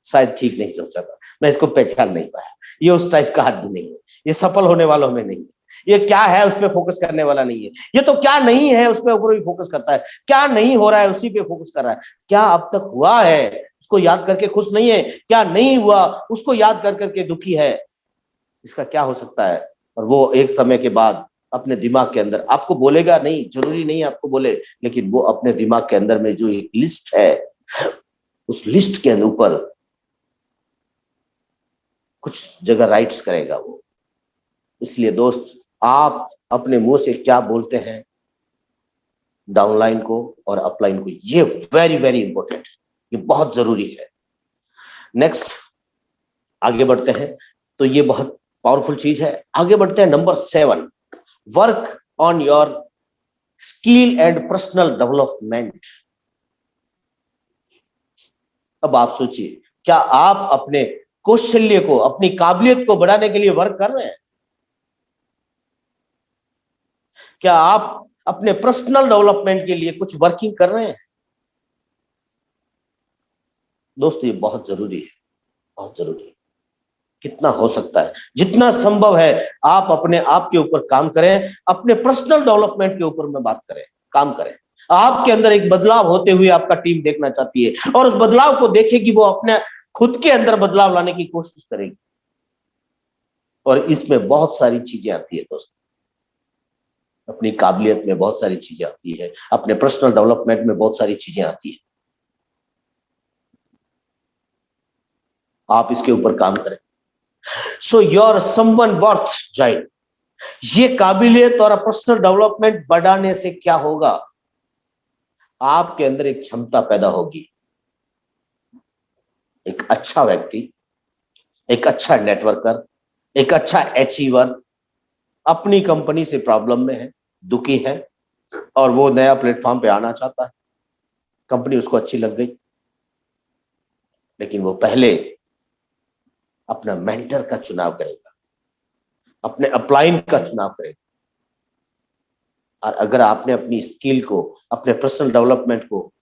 शायद ठीक नहीं सोचा था, मैं इसको पहचान नहीं पाया। ये उस टाइप का आदमी नहीं है, ये सफल होने वालों में नहीं है। ये क्या है उस पर फोकस करने वाला नहीं है, ये तो क्या नहीं है उस पर ऊपर भी फोकस करता है, क्या नहीं हो रहा है उसी पे फोकस कर रहा है, क्या अब तक हुआ है उसको याद करके खुश नहीं है, क्या नहीं हुआ उसको याद कर करके दुखी है, इसका क्या हो सकता है। और वो एक समय के बाद अपने दिमाग के अंदर आपको बोलेगा नहीं, जरूरी नहीं आपको बोले, लेकिन वो अपने दिमाग के अंदर में जो एक लिस्ट है, उस लिस्ट के ऊपर कुछ जगह राइट्स करेगा वो। इसलिए दोस्त, आप अपने मुंह से क्या बोलते हैं डाउनलाइन को और अपलाइन को, ये वेरी वेरी इंपॉर्टेंट है, ये बहुत जरूरी है। नेक्स्ट आगे बढ़ते हैं, तो ये बहुत पावरफुल चीज है। आगे बढ़ते हैं number 7, work on your skill and personal development. अब आप सोचिए, क्या आप अपने कौशल्य को, अपनी काबिलियत को बढ़ाने के लिए वर्क कर रहे हैं? क्या आप अपने पर्सनल डेवलपमेंट के लिए कुछ वर्किंग कर रहे हैं? दोस्तों ये बहुत जरूरी है, बहुत जरूरी है। कितना हो सकता है, जितना संभव है आप अपने आप के ऊपर काम करें, अपने पर्सनल डेवलपमेंट के ऊपर में बात करें, काम करें। आपके अंदर एक बदलाव होते हुए आपका टीम देखना चाहती है, और उस बदलाव को देखेगी, वो अपने खुद के अंदर बदलाव लाने की कोशिश करेगी। और इसमें बहुत सारी चीजें आती है दोस्त, अपनी काबिलियत में बहुत सारी चीजें आती है, अपने पर्सनल डेवलपमेंट में बहुत सारी चीजें आती है। आप इसके ऊपर काम करें। So your someone worth join, ये काबिलियत और पर्सनल डेवलपमेंट बढ़ाने से क्या होगा, आपके अंदर एक क्षमता पैदा होगी। एक अच्छा व्यक्ति, एक अच्छा नेटवर्कर, एक अच्छा अचीवर अपनी कंपनी से प्रॉब्लम में है, दुखी है, और वो नया प्लेटफॉर्म पे आना चाहता है, कंपनी उसको अच्छी लग गई, लेकिन वो पहले अपना मेंटर का चुनाव करेगा, अपने अपलाइन का चुनाव करेगा। और अगर आपने अपनी स्किल को, अपने पर्सनल डेवलपमेंट को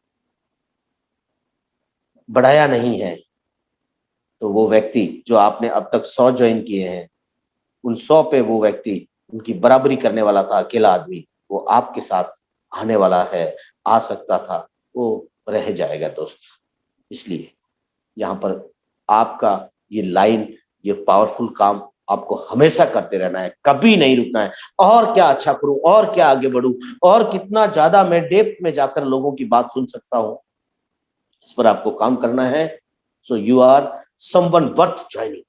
बढ़ाया नहीं है, तो वो व्यक्ति जो आपने अब तक 100 ज्वाइन किए हैं, उन 100 पे वो व्यक्ति उनकी बराबरी करने वाला था, अकेला आदमी, वो आपके साथ आने वाला है, आ सकता था, वो रह जाएगा दोस्त। इसलिए यहाँ पर आपका ये लाइन, ये पावरफुल काम आपको हमेशा करते रहना है, कभी नहीं रुकना है। और क्या अच्छा करूं, और क्या आगे बढ़ूं, और कितना ज्यादा मैं डेप्थ में जाकर लोगों की बात सुन सकता हूं, इस पर आपको काम करना है। So you are someone worth joining.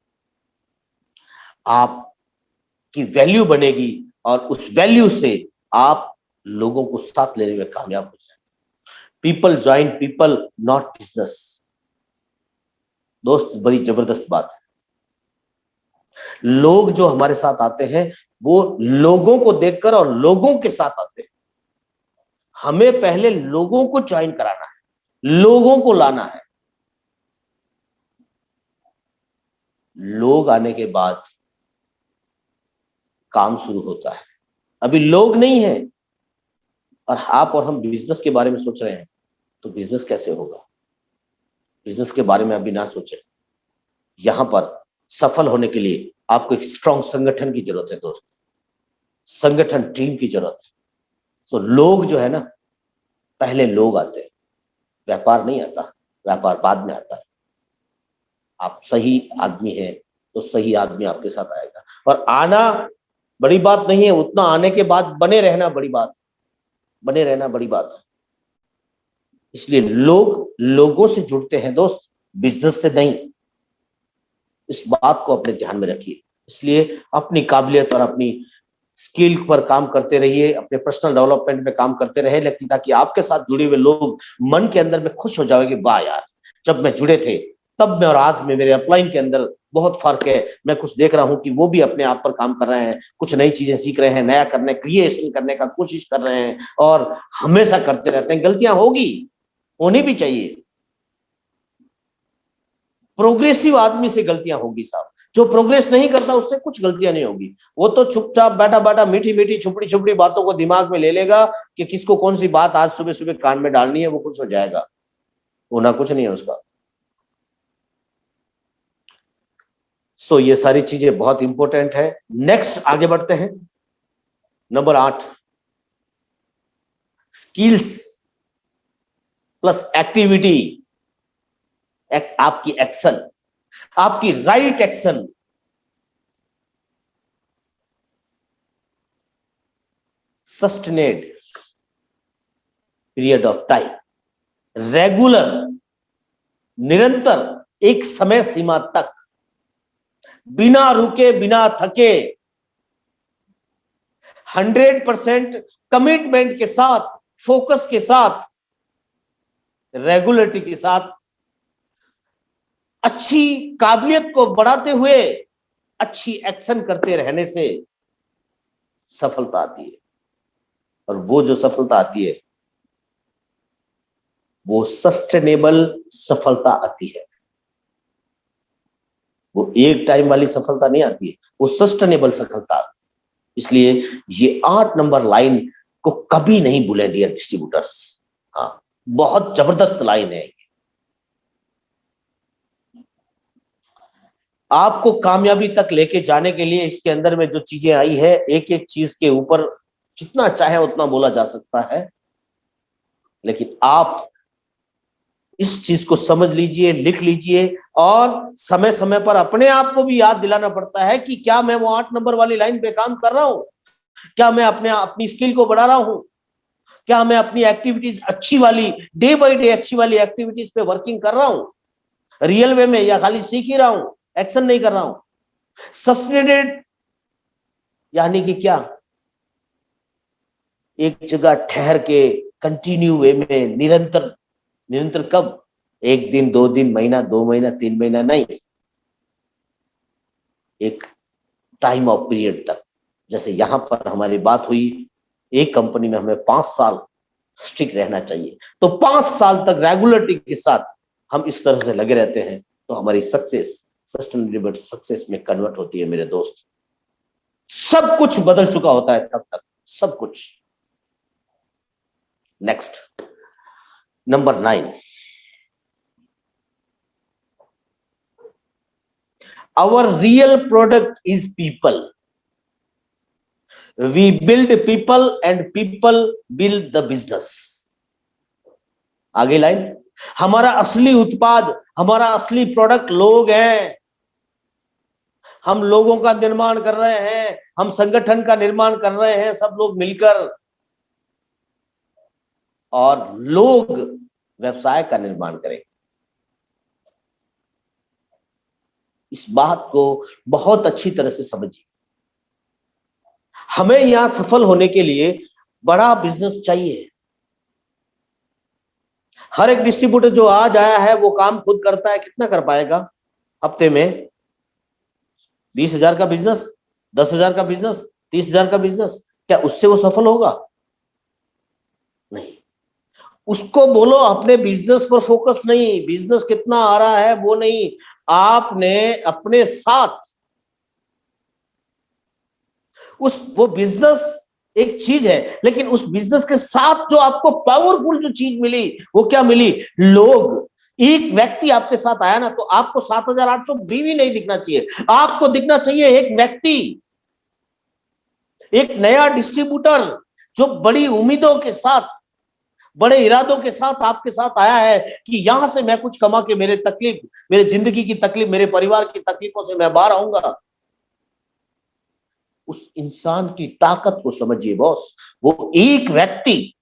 आपकी वैल्यू बनेगी, और उस वैल्यू से आप लोगों को साथ लेने में कामयाब हो जाएंगे। People join people, not business. दोस्त बड़ी जबरदस्त बात है। लोग जो हमारे साथ आते हैं, वो लोगों को देखकर और लोगों के साथ आते हैं। हमें पहले लोगों को ज्वाइन कराना है, लोगों को लाना है। लोग आने के बाद काम शुरू होता है। अभी लोग नहीं है, और आप और हम बिजनेस के बारे में सोच रहे हैं, तो बिजनेस कैसे होगा? बिजनेस के बारे में अभी ना सोचें। यहां पर सफल होने के लिए आपको एक स्ट्रॉन्ग संगठन की जरूरत है दोस्त, संगठन, टीम की जरूरत है। तो लोग जो है ना, पहले लोग आते हैं, व्यापार नहीं आता, व्यापार बाद में आता है। आप सही आदमी हैं तो सही आदमी आपके साथ आएगा, और आना बड़ी बात नहीं है, उतना आने के बाद बने रहना बड़ी बात, बने रहना बड़ी बात है। इसलिए लोग लोगों से जुड़ते हैं दोस्त, बिजनेस से नहीं। इस बात को अपने ध्यान में रखिए। इसलिए अपनी काबिलियत और अपनी स्किल पर काम करते रहिए, अपने पर्सनल डेवलपमेंट में काम करते रहे, लेकिन ताकि आपके साथ जुड़े हुए लोग मन के अंदर में खुश हो जाएंगे, वाह यार, जब मैं जुड़े थे तब में और आज में मेरे अपलाइन के अंदर बहुत फर्क है। मैं कुछ देख रहा हूं कि वो भी अपने आप पर काम कर रहे हैं, कुछ नई चीजें सीख रहे हैं, नया करने, क्रिएशन करने का कोशिश कर रहे हैं, और हमेशा करते रहते हैं। गलतियां होगी, होनी भी चाहिए, प्रोग्रेसिव आदमी से गलतियां होगी साहब, जो प्रोग्रेस नहीं करता उससे कुछ गलतियां नहीं होगी, वो तो चुपचाप बैठा बैठा मीठी मीठी छुपड़ी छुपड़ी बातों को दिमाग में ले लेगा कि किसको कौन सी बात आज सुबह सुबह कान में डालनी है, वो खुश हो जाएगा, होना कुछ नहीं है उसका। सो ये सारी चीजें बहुत इंपॉर्टेंट है। नेक्स्ट आगे बढ़ते हैं, नंबर 8, स्किल्स प्लस एक्टिविटी, आपकी एक्शन, आपकी right action, sustained period of time, regular, निरंतर, एक समय सीमा तक, बिना रुके बिना थके, 100% कमिटमेंट के साथ, फोकस के साथ, रेगुलरिटी के साथ, अच्छी काबिलियत को बढ़ाते हुए अच्छी एक्शन करते रहने से सफलता आती है। और वो जो सफलता आती है वो सस्टेनेबल सफलता आती है, वो एक टाइम वाली सफलता नहीं आती है, वो सस्टेनेबल सफलता। इसलिए ये 8 नंबर लाइन को कभी नहीं भूलें डियर डिस्ट्रीब्यूटर्स। हाँ, बहुत जबरदस्त लाइन है। आपको कामयाबी तक लेके जाने के लिए इसके अंदर में जो चीजें आई है, एक एक चीज के ऊपर जितना चाहे उतना बोला जा सकता है, लेकिन आप इस चीज को समझ लीजिए, लिख लीजिए, और समय समय पर अपने आप को भी याद दिलाना पड़ता है कि क्या मैं वो 8 नंबर वाली लाइन पे काम कर रहा हूं, क्या मैं अपनी स्किल को बढ़ा रहा हूं, क्या मैं अपनी एक्टिविटीज अच्छी वाली, डे बाय डे अच्छी वाली एक्टिविटीज पे वर्किंग कर रहा हूं रियल वे में, या खाली सीख ही रहा हूं, एक्शन नहीं कर रहा हूं। सस्टेनेटेड यानी कि क्या, एक जगह ठहर के कंटिन्यू वे में, निरंतर। निरंतर कब? 1 दिन, 2 दिन, महीना, 2 महीना, 3 महीना नहीं, एक टाइम ऑफ पीरियड तक। जैसे यहां पर हमारी बात हुई, एक कंपनी में हमें 5 साल स्टिक रहना चाहिए, तो 5 साल तक रेगुलरिटी के साथ हम इस तरह से लगे रहते हैं तो हमारी सक्सेस सस्टेनेबल सक्सेस में कन्वर्ट होती है मेरे दोस्त। सब कुछ बदल चुका होता है तब तक, सब कुछ। Next, number 9, our real product is people. We build people and people build the business. आगे लाइन, हमारा असली उत्पाद, हमारा असली प्रोडक्ट लोग हैं। हम लोगों का निर्माण कर रहे हैं, हम संगठन का निर्माण कर रहे हैं, सब लोग मिलकर, और लोग व्यवसाय का निर्माण करें। इस बात को बहुत अच्छी तरह से समझिए। हमें यहां सफल होने के लिए बड़ा बिजनेस चाहिए। हर एक डिस्ट्रीब्यूटर जो आज आया है वो काम खुद करता है, कितना कर पाएगा हफ्ते में? 20,000 का बिजनेस, 10,000 का बिजनेस, 30,000 का बिजनेस, क्या उससे वो सफल होगा? नहीं। उसको बोलो अपने बिजनेस पर फोकस नहीं, बिजनेस कितना आ रहा है वो नहीं, आपने अपने साथ वो बिजनेस एक चीज है, लेकिन उस बिजनेस के साथ जो आपको पावरफुल जो चीज मिली वो क्या मिली? लोग। एक व्यक्ति आपके साथ आया ना, तो आपको 7,800 बीवी नहीं दिखना चाहिए, आपको दिखना चाहिए एक व्यक्ति, एक नया डिस्ट्रीब्यूटर जो बड़ी उम्मीदों के साथ, बड़े इरादों के साथ आपके साथ आया है कि यहां से मैं कुछ कमा के मेरे तकलीफ, मेरे जिंदगी की तकलीफ, मेरे परिवार की तकलीफों से मैं बाहर आऊंगा। उस इंसान की ताकत को समझिए बॉस। वो एक व्यक्ति,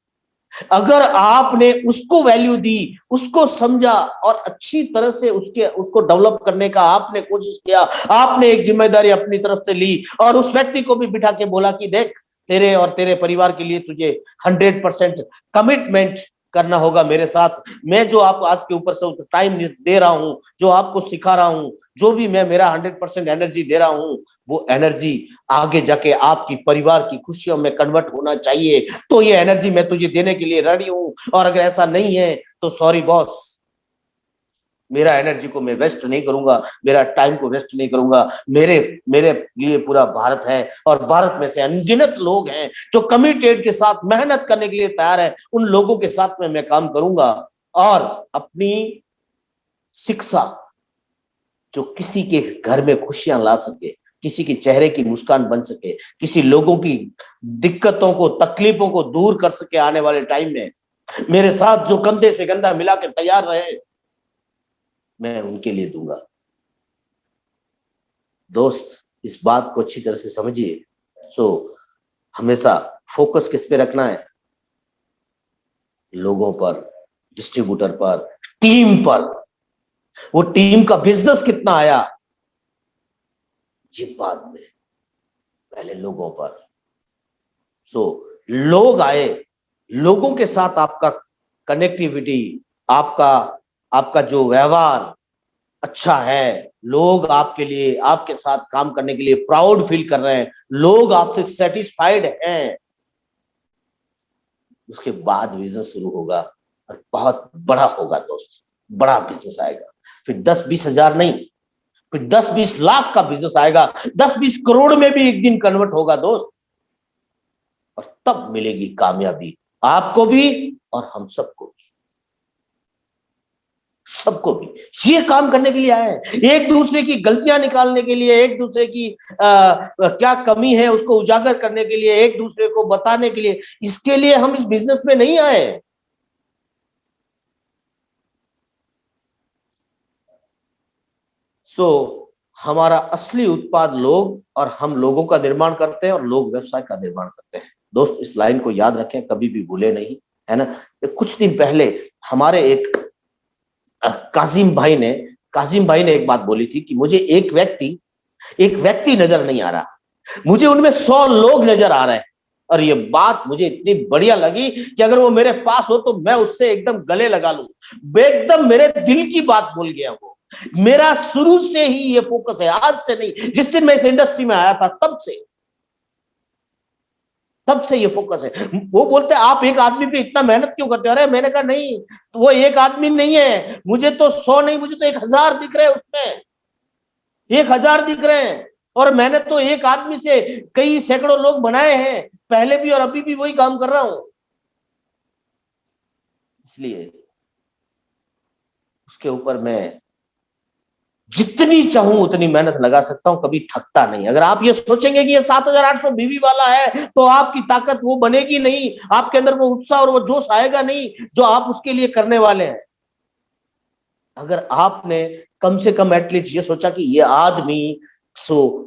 अगर आपने उसको वैल्यू दी, उसको समझा और अच्छी तरह से उसको डेवलप करने का आपने कोशिश किया, आपने एक जिम्मेदारी अपनी तरफ से ली और उस व्यक्ति को भी बिठा के बोला कि देख, तेरे और तेरे परिवार के लिए तुझे 100% कमिटमेंट करना होगा मेरे साथ। मैं जो आपको आज के ऊपर से टाइम दे रहा हूं, जो आपको सिखा रहा हूं, जो भी मैं मेरा 100% एनर्जी दे रहा हूं, वो एनर्जी आगे जाके आपकी परिवार की खुशियों में कन्वर्ट होना चाहिए। तो ये एनर्जी मैं तुझे देने के लिए रेडी हूं, और अगर ऐसा नहीं है तो सॉरी बॉस, मेरा एनर्जी को मैं वेस्ट नहीं करूंगा, मेरा टाइम को वेस्ट नहीं करूंगा। मेरे मेरे लिए पूरा भारत है और भारत में से अनगिनत लोग हैं जो कमिटेड के साथ मेहनत करने के लिए तैयार है। उन लोगों के साथ में मैं काम करूंगा और अपनी शिक्षा जो किसी के घर में खुशियां ला सके, किसी के चेहरे की मुस्कान बन सके, किसी लोगों की दिक्कतों को तकलीफों को दूर कर सके, आने वाले टाइम में मेरे साथ जो कंधे से कंधा मिला के तैयार रहे, मैं उनके लिए दूंगा। दोस्त, इस बात को अच्छी तरह से समझिए। सो हमेशा फोकस किस पे रखना है? लोगों पर, डिस्ट्रीब्यूटर पर, टीम पर। वो टीम का बिजनेस कितना आया ये बाद में, पहले लोगों पर। सो लोग आए, लोगों के साथ आपका कनेक्टिविटी, आपका आपका जो व्यवहार अच्छा है, लोग आपके लिए, आपके साथ काम करने के लिए प्राउड फील कर रहे हैं, लोग आपसे सेटिस्फाइड हैं, उसके बाद बिजनेस शुरू होगा और बहुत बड़ा होगा दोस्त, बड़ा बिजनेस आएगा। फिर 10-20 हजार नहीं, फिर 10-20 लाख का बिजनेस आएगा, 10-20 करोड़ में भी एक दिन कन्वर्ट होगा दोस्त। और तब मिलेगी कामयाबी आपको भी और हम सबको भी, सबको भी। ये काम करने के लिए आए हैं, एक दूसरे की गलतियां निकालने के लिए, एक दूसरे की क्या कमी है उसको उजागर करने के लिए, एक दूसरे को बताने के लिए। इसके लिए हम इस बिजनेस में नहीं आए। सो हमारा असली उत्पाद लोग, और हम लोगों का निर्माण करते हैं और लोग व्यवसाय का निर्माण करते हैं। दोस्त, इस लाइन को याद रखें, कभी भी भूले नहीं, है ना। कुछ दिन पहले हमारे एक कासिम भाई ने एक बात बोली थी कि मुझे एक व्यक्ति नजर नहीं आ रहा, मुझे उनमें 100 लोग नजर आ रहे हैं। और ये बात मुझे इतनी बढ़िया लगी कि अगर वो मेरे पास हो तो मैं उससे एकदम गले लगा लूं। एकदम मेरे दिल की बात बोल गया वो। मेरा शुरू से ही ये फोकस है, आज से नहीं, जिस दिन मैं इस इंडस्ट्री में आया था तब से ये फोकस है। वो बोलते हैं आप एक आदमी पे इतना मेहनत क्यों करते हो? अरे मैंने कहा नहीं, तो वो एक आदमी नहीं है, मुझे तो 100 नहीं, मुझे तो 1000 दिख रहे हैं उसमें, 1000 दिख रहे हैं। और मैंने तो एक आदमी से कई सैकड़ों लोग बनाए हैं पहले भी, और अभी भी वही काम कर रहा हूं। इसलिए उसके ऊपर मैं जितनी चाहूं उतनी मेहनत लगा सकता हूं, कभी थकता नहीं। अगर आप ये सोचेंगे कि ये 7800 बीवी वाला है तो आपकी ताकत वो बनेगी नहीं, आपके अंदर वो उत्साह और वो जोश आएगा नहीं जो आप उसके लिए करने वाले हैं। अगर आपने कम से कम एटलीस्ट ये सोचा कि ये आदमी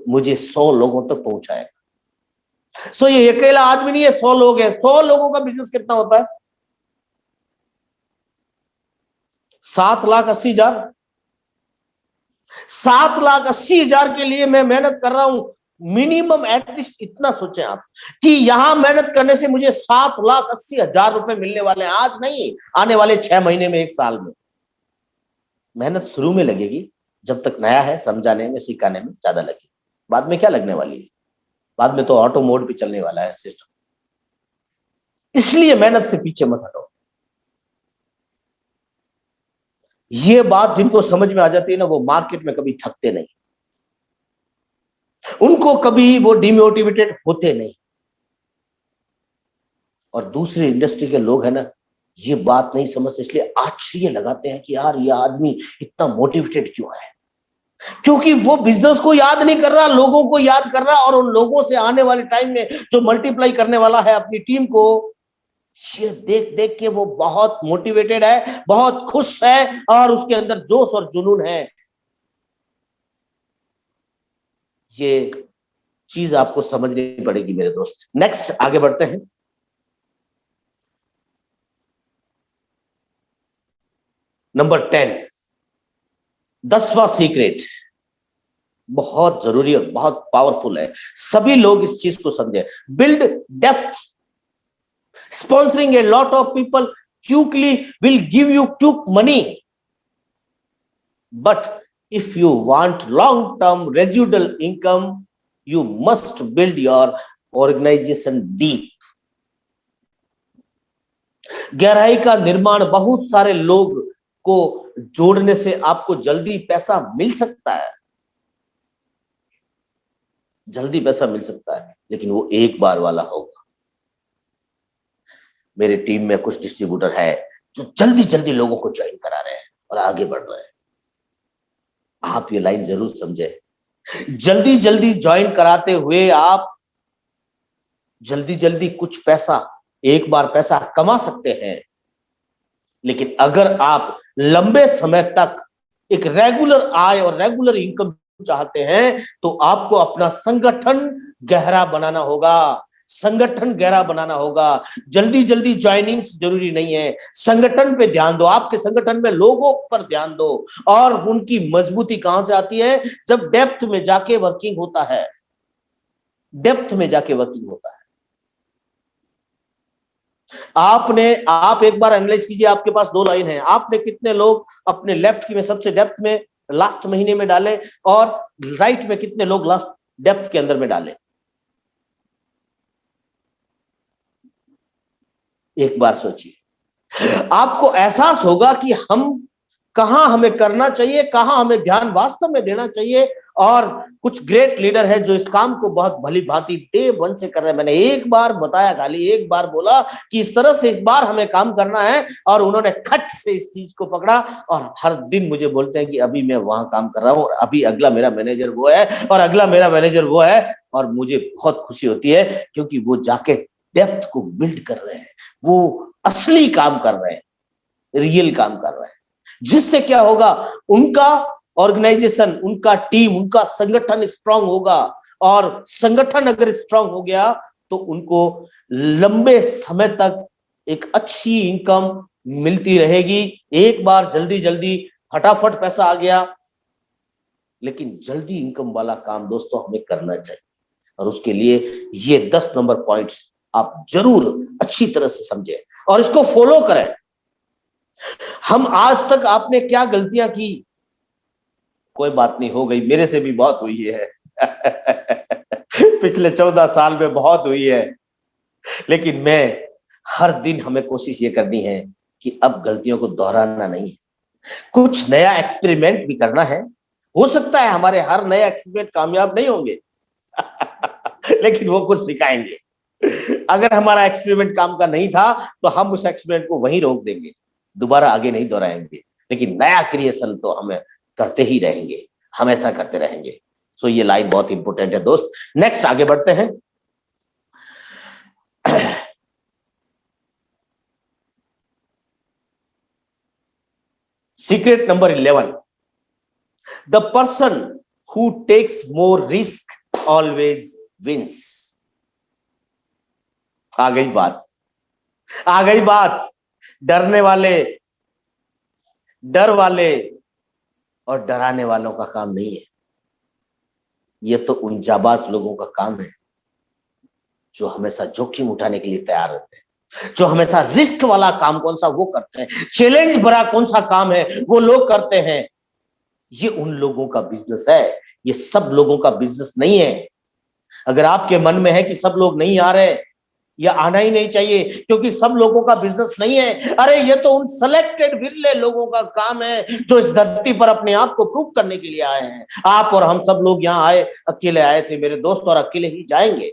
मुझे 100 लोगों तक पहुंचाएगा। ये अकेला आदमी नहीं है, 100 लोग हैं। 100 लोगों का बिजनेस कितना होता है? 7,80,000। 7,80,000 के लिए मैं मेहनत कर रहा हूं। मिनिमम एटलीस्ट इतना सोचें आप कि यहां मेहनत करने से मुझे 7,80,000 रुपए मिलने वाले हैं, आज नहीं, आने वाले 6 महीने में, 1 साल में। मेहनत शुरू में लगेगी, जब तक नया है, समझाने में, सिखाने में ज्यादा लगेगी। बाद में क्या लगने वाली है? बाद में तो ऑटो मोड पे चलने वाला है सिस्टम। इसलिए मेहनत से पीछे मत हटो। ये बात जिनको समझ में आ जाती है ना, वो मार्केट में कभी थकते नहीं, उनको कभी वो डिमोटिवेटेड होते नहीं। और दूसरी इंडस्ट्री के लोग हैं ना, ये बात नहीं समझते, इसलिए आश्चर्य लगाते हैं कि यार ये आदमी इतना मोटिवेटेड क्यों है। क्योंकि वो बिजनेस को याद नहीं कर रहा, लोगों को याद कर रहा, और उन लोगों से आने वाले टाइम में जो मल्टीप्लाई करने वाला है अपनी टीम को, ये देख देख के वो बहुत मोटिवेटेड है, बहुत खुश है, और उसके अंदर जोश और जुनून है। ये चीज आपको समझनी पड़ेगी मेरे दोस्त। नेक्स्ट आगे बढ़ते हैं। नंबर 10, 10वां सीक्रेट बहुत जरूरी और बहुत पावरफुल है, सभी लोग इस चीज को समझे। Build depth. Sponsoring a lot of people quickly will give you quick money, but if you want long term residual income, you must build your organization deep. गहराई का निर्माण बहुत सारे लोग को जोड़ने से आपको जल्दी पैसा मिल सकता है, जल्दी पैसा मिल सकता है, लेकिन वो एक बार वाला होगा। मेरे टीम में कुछ डिस्ट्रीब्यूटर है जो जल्दी जल्दी लोगों को ज्वाइन करा रहे हैं और आगे बढ़ रहे हैं। आप ये लाइन जरूर समझे, जल्दी जल्दी ज्वाइन कराते हुए आप जल्दी जल्दी कुछ पैसा, एक बार पैसा कमा सकते हैं, लेकिन अगर आप लंबे समय तक एक रेगुलर आय और रेगुलर इनकम चाहते हैं तो आपको अपना संगठन गहरा बनाना होगा, संगठन गहरा बनाना होगा। जल्दी जल्दी ज्वाइनिंग्स जरूरी नहीं है, संगठन पे ध्यान दो, आपके संगठन में लोगों पर ध्यान दो। और उनकी मजबूती कहां से आती है? जब डेप्थ में जाके वर्किंग होता है, डेप्थ में जाके वर्किंग होता है। आप एक बार एनालाइज कीजिए, आपके पास दो लाइन है, आपने कितने लोग अपने लेफ्ट की में सबसे डेप्थ में लास्ट महीने में डाले और राइट में कितने लोग लास्ट डेप्थ के अंदर में डाले? एक बार सोचिए, आपको एहसास होगा कि हम कहां हमें करना चाहिए, कहां हमें ध्यान वास्तव में देना चाहिए। और कुछ ग्रेट लीडर है जो इस काम को बहुत भली भांति डे वन से कर रहे हैं। मैंने एक बार बताया, खाली एक बार बोला कि इस तरह से इस बार हमें काम करना है, और उन्होंने खट से इस चीज को पकड़ा और हर दिन मुझे बोलते हैं कि अभी मैं वहां काम कर रहा हूं और अभी अगला मेरा मैनेजर वो है और अगला मेरा मैनेजर वो है। और मुझे बहुत खुशी होती है क्योंकि वो जाके डेप्थ को बिल्ड कर रहे हैं, वो असली काम कर रहे हैं, रियल काम कर रहे हैं, जिससे क्या होगा, उनका ऑर्गेनाइजेशन, उनका टीम, उनका संगठन स्ट्रांग होगा। और संगठन अगर स्ट्रांग हो गया तो उनको लंबे समय तक एक अच्छी इनकम मिलती रहेगी। एक बार जल्दी जल्दी फटाफट पैसा आ गया, लेकिन जल्दी इनकम वाला काम दोस्तों हमें करना चाहिए। और उसके लिए ये 10 नंबर पॉइंट्स आप जरूर अच्छी तरह से समझें और इसको फॉलो करें। हम आज तक आपने क्या गलतियां की? कोई बात नहीं, हो गई, मेरे से भी बहुत हुई है पिछले 14 साल में बहुत हुई है, लेकिन मैं हर दिन हमें कोशिश ये करनी है कि अब गलतियों को दोहराना नहीं है, कुछ नया एक्सपेरिमेंट भी करना है। हो सकता है हमारे हर नया एक्सपेरिमेंट कामयाब नहीं होंगे लेकिन वो कुछ सिखाएंगे। अगर हमारा एक्सपेरिमेंट काम का नहीं था तो हम उस एक्सपेरिमेंट को वहीं रोक देंगे, दोबारा आगे नहीं दोहराएंगे। लेकिन नया क्रिएशन तो हमें करते ही रहेंगे, हमेशा करते रहेंगे। सो ये लाइन बहुत इंपॉर्टेंट है दोस्त। नेक्स्ट आगे बढ़ते हैं। Secret number 11, the person who takes more risk always wins. आ गई बात, आ गई बात। डरने वाले, डर वाले और डराने वालों का काम नहीं है, ये तो उन जाबाज लोगों का काम है जो हमेशा जोखिम उठाने के लिए तैयार रहते हैं, जो हमेशा रिस्क वाला काम कौन सा वो करते हैं, चैलेंज भरा कौन सा काम है वो लोग करते हैं। ये उन लोगों का बिजनेस है, ये सब लोगों का बिजनेस नहीं है। अगर आपके मन में है कि सब लोग नहीं आ रहे या आना ही नहीं चाहिए क्योंकि सब लोगों का बिजनेस नहीं है, अरे ये तो उन सेलेक्टेड विरले लोगों का काम है जो इस धरती पर अपने आप को प्रूव करने के लिए आए हैं। आप और हम सब लोग यहाँ आए, अकेले आए थे मेरे दोस्त, और अकेले ही जाएंगे।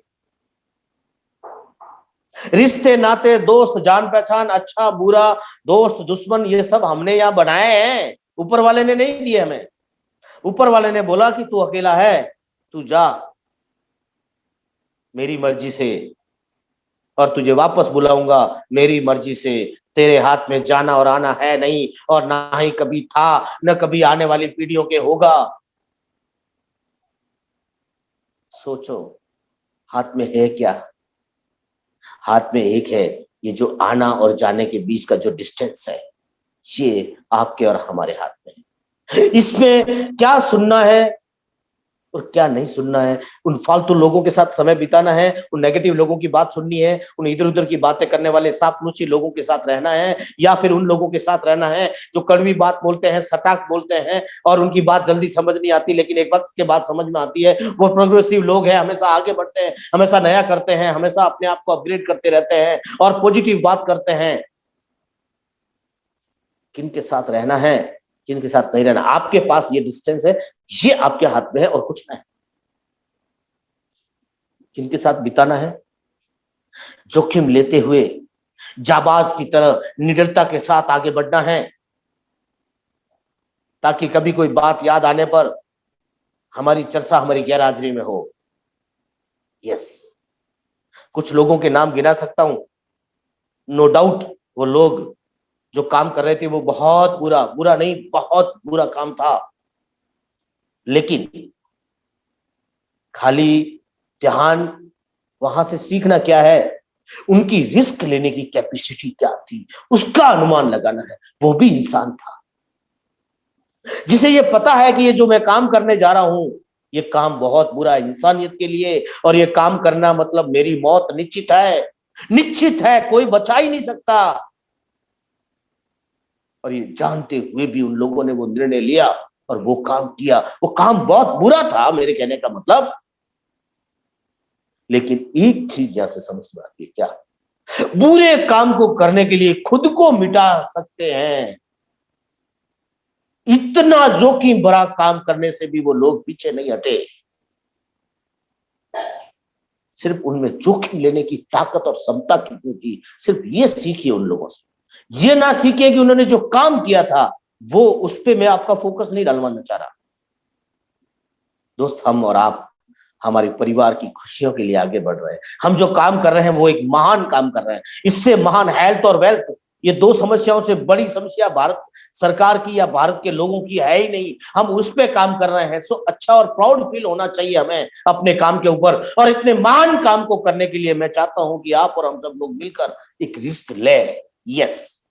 रिश्ते नाते, दोस्त जान पहचान, अच्छा बुरा, दोस्त दुश्मन, ये सब हमने यहाँ बनाए हैं, ऊपर वाले ने नहीं दिए हमें। ऊपर वाले ने बोला कि तू अकेला है, तू जा मेरी मर्जी से, और तुझे वापस बुलाऊंगा मेरी मर्जी से। तेरे हाथ में जाना और आना है नहीं, और ना ही कभी था, न कभी आने वाली पीढ़ियों के होगा। सोचो, हाथ में है क्या? हाथ में एक है, ये जो आना और जाने के बीच का जो डिस्टेंस है, ये आपके और हमारे हाथ में है। इसमें क्या सुनना है और क्या नहीं सुनना है, उन फालतू लोगों के साथ समय बिताना है, उन नेगेटिव लोगों की बात सुननी है, उन इधर उधर की बातें करने वाले सापलूची लोगों के साथ रहना है, या फिर उन लोगों के साथ रहना है जो कड़वी बात बोलते हैं, सटाक बोलते हैं और उनकी बात जल्दी समझ नहीं आती लेकिन एक वक्त के बाद समझ में आती है। वो प्रोग्रेसिव लोग हैं, हमेशा आगे बढ़ते हैं, हमेशा नया करते हैं, हमेशा अपने आप को अपग्रेड करते रहते हैं और पॉजिटिव बात करते हैं। किन के साथ रहना है? किनके साथ नहीं रहना। आपके पास ये डिस्टेंस है, ये आपके हाथ में है और कुछ नहीं। किनके साथ बिताना है, जोखिम लेते हुए जाबाज की तरह निडरता के साथ आगे बढ़ना है, ताकि कभी कोई बात याद आने पर हमारी चर्चा हमारी गैरहाजिरी में हो। यस, कुछ लोगों के नाम गिना सकता हूं। नो डाउट वो लोग जो काम कर रहे थे वो बहुत बुरा, बुरा नहीं बहुत बुरा काम था, लेकिन खाली ध्यान वहां से सीखना क्या है, उनकी रिस्क लेने की कैपेसिटी क्या थी उसका अनुमान लगाना है। वो भी इंसान था जिसे ये पता है कि ये जो मैं काम करने जा रहा हूं ये काम बहुत बुरा है इंसानियत के लिए, और ये काम करना मतलब मेरी मौत निश्चित है, निश्चित है, कोई बचा ही नहीं सकता। और ये जानते हुए भी उन लोगों ने वो निर्णय लिया और वो काम किया। वो काम बहुत बुरा था मेरे कहने का मतलब, लेकिन एक चीज यहां से समझ में आती है, क्या बुरे काम को करने के लिए खुद को मिटा सकते हैं। इतना जोखिम भरा काम करने से भी वो लोग पीछे नहीं हटे। सिर्फ उनमें जोखिम लेने की ताकत और क्षमता कितनी थी, सिर्फ ये सीखिए उन लोगों से। ये ना सीखिए कि उन्होंने जो काम किया था वो, उस पे मैं आपका फोकस नहीं डालवाना चाह रहा। दोस्त, हम और आप हमारे परिवार की खुशियों के लिए आगे बढ़ रहे हैं। हम जो काम कर रहे हैं वो एक महान काम कर रहे हैं। इससे महान हेल्थ और वेल्थ, ये दो समस्याओं से बड़ी समस्या भारत सरकार की या भारत के लोगों की है ही नहीं। हम उस पे काम कर रहे हैं। सो अच्छा और प्राउड फील होना चाहिए हमें अपने काम के ऊपर। और इतने महान काम को करने के लिए मैं चाहता हूं कि आप और हम सब लोग मिलकर एक रिस्क ले। यस,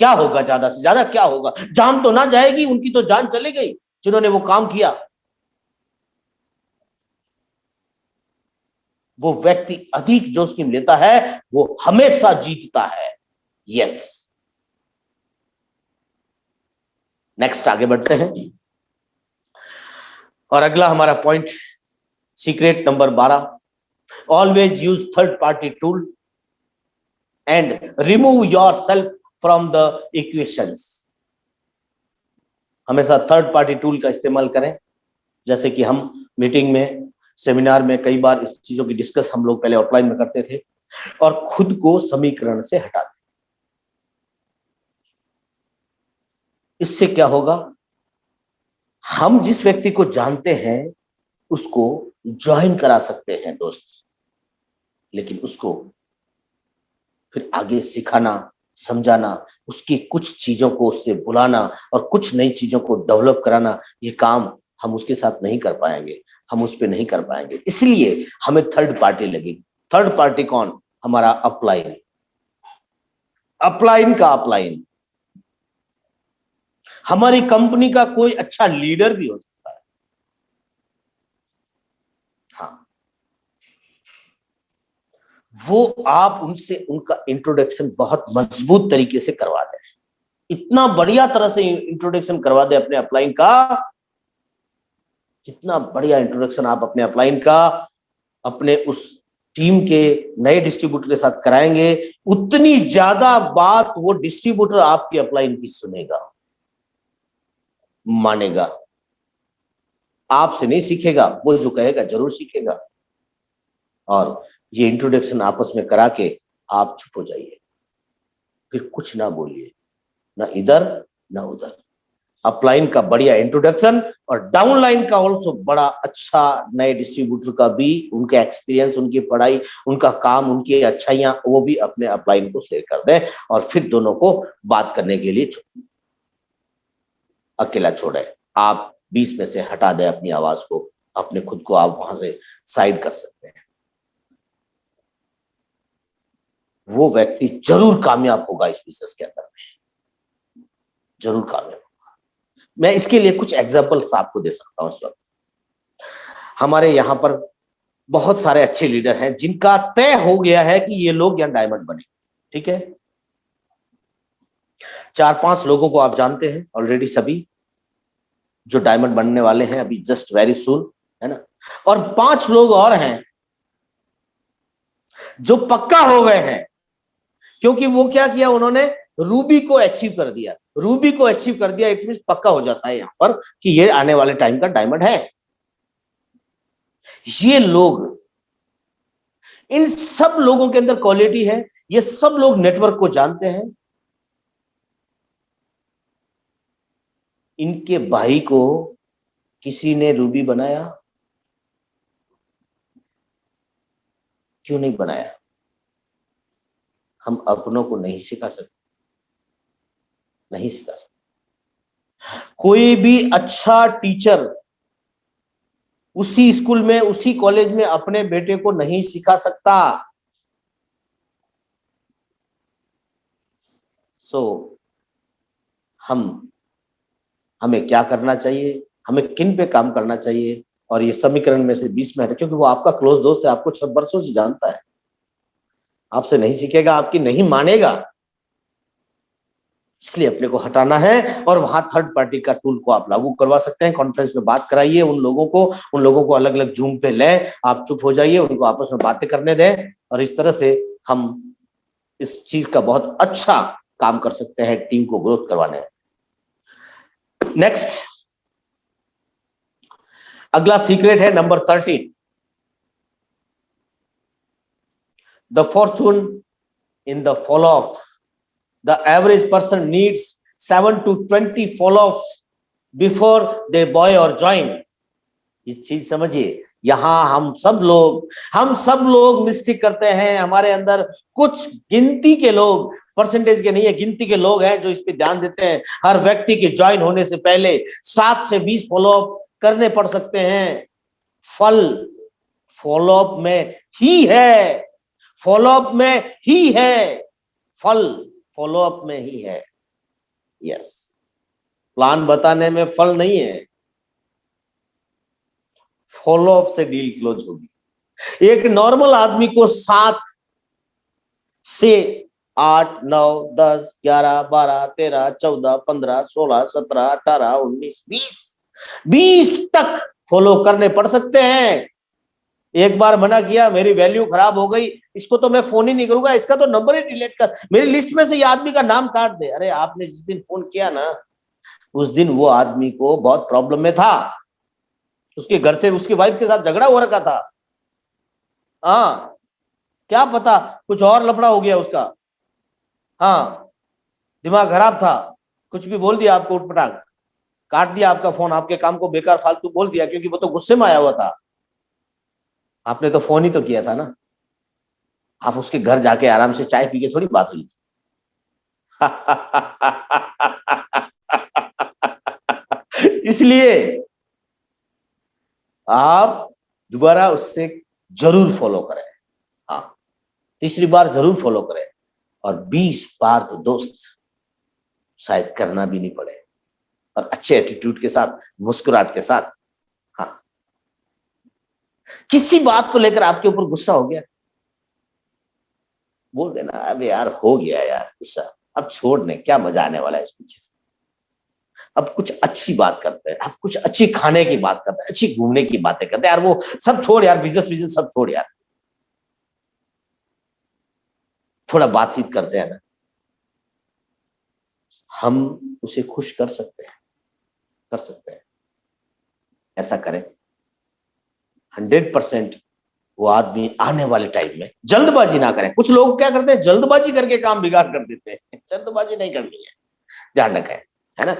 क्या होगा, ज्यादा से ज्यादा क्या होगा, जान तो ना जाएगी, उनकी तो जान चली गई जिन्होंने वो काम किया। वो व्यक्ति अधिक जोखिम लेता है, वो हमेशा जीतता है। यस, नेक्स्ट आगे बढ़ते हैं। और अगला हमारा point, secret number 12, always use third party tool and remove your self from the equations. हमेशा थर्ड पार्टी टूल का इस्तेमाल करें। जैसे कि हम मीटिंग में, सेमिनार में कई बार इस चीजों की डिस्कस हम लोग पहले ऑफलाइन में करते थे, और खुद को समीकरण से हटा दें। इससे क्या होगा, हम जिस व्यक्ति को जानते हैं उसको ज्वाइन करा सकते हैं दोस्त, लेकिन उसको फिर आगे सिखाना, समझाना, उसकी कुछ चीजों को उससे बुलाना और कुछ नई चीजों को डेवलप कराना, ये काम हम उसके साथ नहीं कर पाएंगे, हम उस पर नहीं कर पाएंगे। इसलिए हमें थर्ड पार्टी लगेगी। थर्ड पार्टी कौन, हमारा अपलाइन। अपलाइन का अपलाइन, हमारी कंपनी का कोई अच्छा लीडर भी हो सकता है। हाँ, वो आप उनसे उनका इंट्रोडक्शन बहुत मजबूत तरीके से करवा दें, इतना बढ़िया तरह से इंट्रोडक्शन करवा दे अपने अपलाइन का। जितना बढ़िया इंट्रोडक्शन आप अपने अपलाइन का अपने उस टीम के नए डिस्ट्रीब्यूटर के साथ कराएंगे, उतनी ज्यादा बात वो डिस्ट्रीब्यूटर आपकी अपलाइन की सुनेगा, मानेगा। आपसे नहीं सीखेगा, वो जो कहेगा जरूर सीखेगा। और ये इंट्रोडक्शन आपस में करा के आप चुप हो जाइए, फिर कुछ ना बोलिए, ना इधर ना उधर। अपलाइन का बढ़िया इंट्रोडक्शन और डाउनलाइन का ऑल्सो बड़ा अच्छा, नए डिस्ट्रीब्यूटर का भी उनका एक्सपीरियंस, उनकी पढ़ाई, उनका काम, उनकी अच्छाइयां, वो भी अपने अपलाइन को शेयर कर दें और फिर दोनों को बात करने के लिए अकेला छोड़े। आप 20 में से हटा दें अपनी आवाज को, अपने खुद को आप वहां से साइड कर सकते हैं। वो व्यक्ति जरूर कामयाब होगा इस बिजनेस के अंदर में, जरूर कामयाब होगा। मैं इसके लिए कुछ एग्जांपल्स आपको दे सकता हूं। इस वक्त हमारे यहां पर बहुत सारे अच्छे लीडर हैं जिनका तय हो गया है कि ये लोग यहां डायमंड बने। ठीक है, 4-5 लोगों को आप जानते हैं ऑलरेडी, सभी जो डायमंड बनने वाले हैं अभी जस्ट वेरी सून, है ना। और 5 लोग और हैं जो पक्का हो गए हैं, क्योंकि वो क्या किया उन्होंने, रूबी को अचीव कर दिया, रूबी को अचीव कर दिया, इट मींस पक्का हो जाता है यहां पर कि ये आने वाले टाइम का डायमंड है। ये लोग, इन सब लोगों के अंदर क्वालिटी है, ये सब लोग नेटवर्क को जानते हैं। इनके भाई को किसी ने रूबी बनाया? क्यों नहीं बनाया? हम अपनों को नहीं सिखा सकते, नहीं सिखा सकते। कोई भी अच्छा टीचर उसी स्कूल में, उसी कॉलेज में अपने बेटे को नहीं सिखा सकता। सो हमें क्या करना चाहिए, हमें किन पे काम करना चाहिए? और ये समीकरण में से 20 में है, क्योंकि वो आपका क्लोज दोस्त है, आपको 6 वर्षों से जानता है, आपसे नहीं सीखेगा, आपकी नहीं मानेगा, इसलिए अपने को हटाना है। और वहां थर्ड पार्टी का टूल को आप लागू करवा सकते हैं। कॉन्फ्रेंस में बात कराइए उन लोगों को अलग अलग जूम पे लें, आप चुप हो जाइए, उनको आपस में बातें करने दें, और इस तरह से हम इस चीज का बहुत अच्छा काम कर सकते हैं टीम को ग्रोथ करवाने में। नेक्स्ट, अगला सीक्रेट है number 13, the Fortune in the follow of. The average person needs 7 to 20 follow-ups before they buy or join. ये चीज समझिए, यहां हम सब लोग मिस्टेक करते हैं। हमारे अंदर कुछ गिनती के लोग, परसेंटेज के नहीं है, गिनती के लोग हैं जो इस पे ध्यान देते हैं। हर व्यक्ति के ज्वाइन होने से पहले 7 से 20 फॉलोअप करने पड़ सकते हैं। फल फॉलोअप में ही है, फॉलोअप में ही है, फल फॉलोअप में ही है। यस, प्लान बताने में फल नहीं है, फॉलोअप से डील क्लोज होगी। एक नॉर्मल आदमी को 7 से 8, 9, 10, 11, 12, 13, 14, 15, 16, 17, 18, 19, 20 तक फॉलो करने पड़ सकते हैं। एक बार मना किया, मेरी वैल्यू खराब हो गई, इसको तो मैं फोन ही नहीं करूंगा, इसका तो नंबर ही डिलीट कर, मेरी लिस्ट में से ये आदमी का नाम काट दे। अरे आपने जिस दिन फोन किया ना, उस दिन वो आदमी को बहुत प्रॉब्लम में था, उसके घर से उसकी वाइफ के साथ झगड़ा हो रखा था। हाँ, क्या पता कुछ और लफड़ा हो गया उसका। हाँ, दिमाग खराब था, कुछ भी बोल दिया आपको, उठपटांग काट दिया आपका फोन, आपके काम को बेकार फालतू बोल दिया, क्योंकि वो तो गुस्से में आया हुआ था। आपने तो फोन ही तो किया था ना, आप उसके घर जाके आराम से चाय पी के थोड़ी बात हुई थी। इसलिए आप दोबारा उससे जरूर फॉलो करें। हाँ, तीसरी बार जरूर फॉलो करें, और 20 बार तो दोस्त शायद करना भी नहीं पड़े, और अच्छे एटीट्यूड के साथ, मुस्कुराहट के साथ। हाँ, किसी बात को लेकर आपके ऊपर गुस्सा हो गया, बोल देना, अब यार हो गया यार गुस्सा, अब छोड़ दें, क्या मजा आने वाला है इस पीछे से। अब कुछ अच्छी बात करते हैं, अब कुछ अच्छी खाने की बात करते हैं, अच्छी घूमने की बातें करते हैं यार, वो सब छोड़ यार, बिजनेस सब छोड़ यार, थोड़ा बातचीत करते हैं ना, हम उसे खुश कर सकते हैं, कर सकते हैं। ऐसा करें, 100% वो आदमी आने वाले टाइम में, जल्दबाजी ना करें। कुछ लोग क्या करते हैं, जल्दबाजी करके काम बिगाड़ कर देते हैं। जल्दबाजी नहीं करनी है, ध्यान रखें, है ना।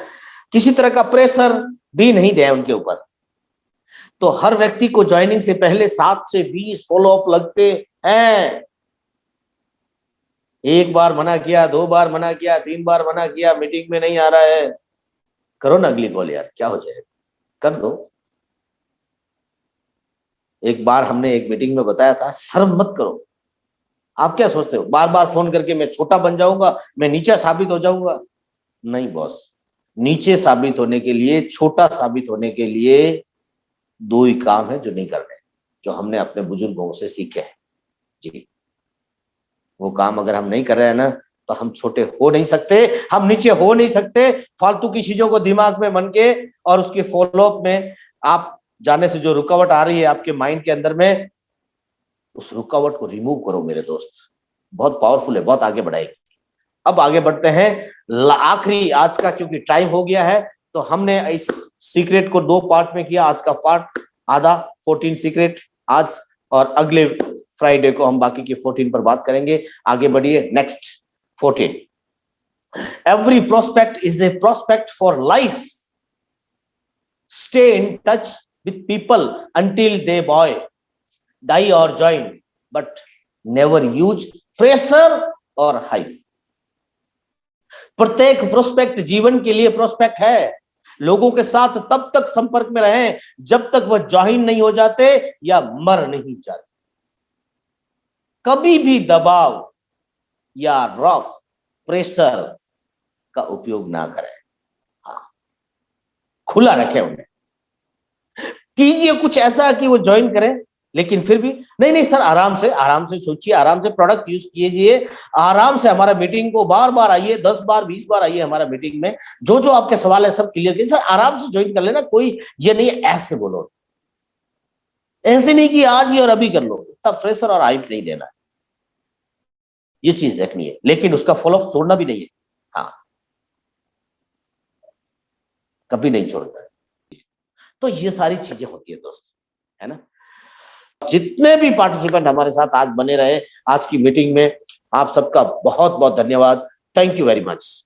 किसी तरह का प्रेशर भी नहीं दें उनके ऊपर। तो हर व्यक्ति को ज्वाइनिंग से पहले 7 से 20 फॉलो अप लगते हैं। एक बार मना किया, 2 बार मना किया, 3 बार मना किया, मीटिंग में नहीं आ रहा है, करो ना अगली कॉल यार, क्या हो जाएगा, कर दो। एक बार हमने एक मीटिंग में बताया था, शर्म मत करो। आप क्या सोचते हो बार बार फोन करके मैं छोटा बन जाऊंगा, मैं नीचा साबित हो जाऊंगा? नहीं बॉस, नीचे साबित होने के लिए, छोटा साबित होने के लिए 2 ही काम है जो नहीं करने, जो हमने अपने बुजुर्गों से सीखे हैं जी। वो काम अगर हम नहीं कर रहे हैं ना, तो हम छोटे हो नहीं सकते, हम नीचे हो नहीं सकते। फालतू की चीजों को दिमाग में मन के और उसके फॉलोअप में आप जाने से जो रुकावट आ रही है आपके माइंड के अंदर में, उस रुकावट को रिमूव करो मेरे दोस्त, बहुत पावरफुल है, बहुत आगे बढ़ाएगी। अब आगे बढ़ते हैं आखिरी आज का, क्योंकि टाइम हो गया है, तो हमने इस सीक्रेट को 2 पार्ट में किया। आज का पार्ट आधा 14 सीक्रेट आज, और अगले फ्राइडे को हम बाकी के 14 पर बात करेंगे। आगे बढ़िए, next 14। Every prospect is a prospect for life. Stay in touch with people until they buy die or join, but never use pressure or hype. प्रत्येक प्रोस्पेक्ट जीवन के लिए प्रोस्पेक्ट है। लोगों के साथ तब तक संपर्क में रहें जब तक वह ज्वाइन नहीं हो जाते या मर नहीं जाते। कभी भी दबाव या रफ प्रेशर का उपयोग ना करें। हाँ, खुला रखें उन्हें। कीजिए कुछ ऐसा कि वो ज्वाइन करें, लेकिन फिर भी नहीं सर, आराम से सोचिए, आराम से प्रोडक्ट यूज कीजिए, आराम से हमारा मीटिंग को बार बार आइए, 10 बार 20 बार आइए हमारा मीटिंग में। जो जो आपके सवाल है सब क्लियर कीजिए। सर आराम से ज्वाइन कर लेना, कोई ये नहीं ऐसे बोलो, ऐसे नहीं कि आज ही और अभी कर लो, तब फ्रेशर और हाइप नहीं देना, ये चीज देखनी है, लेकिन उसका फॉलो अप छोड़ना भी नहीं है। हाँ, कभी नहीं छोड़ना है। तो ये सारी चीजें होती है दोस्त, है ना। जितने भी पार्टिसिपेंट हमारे साथ आज बने रहे आज की मीटिंग में, आप सबका बहुत बहुत धन्यवाद। Thank you very much.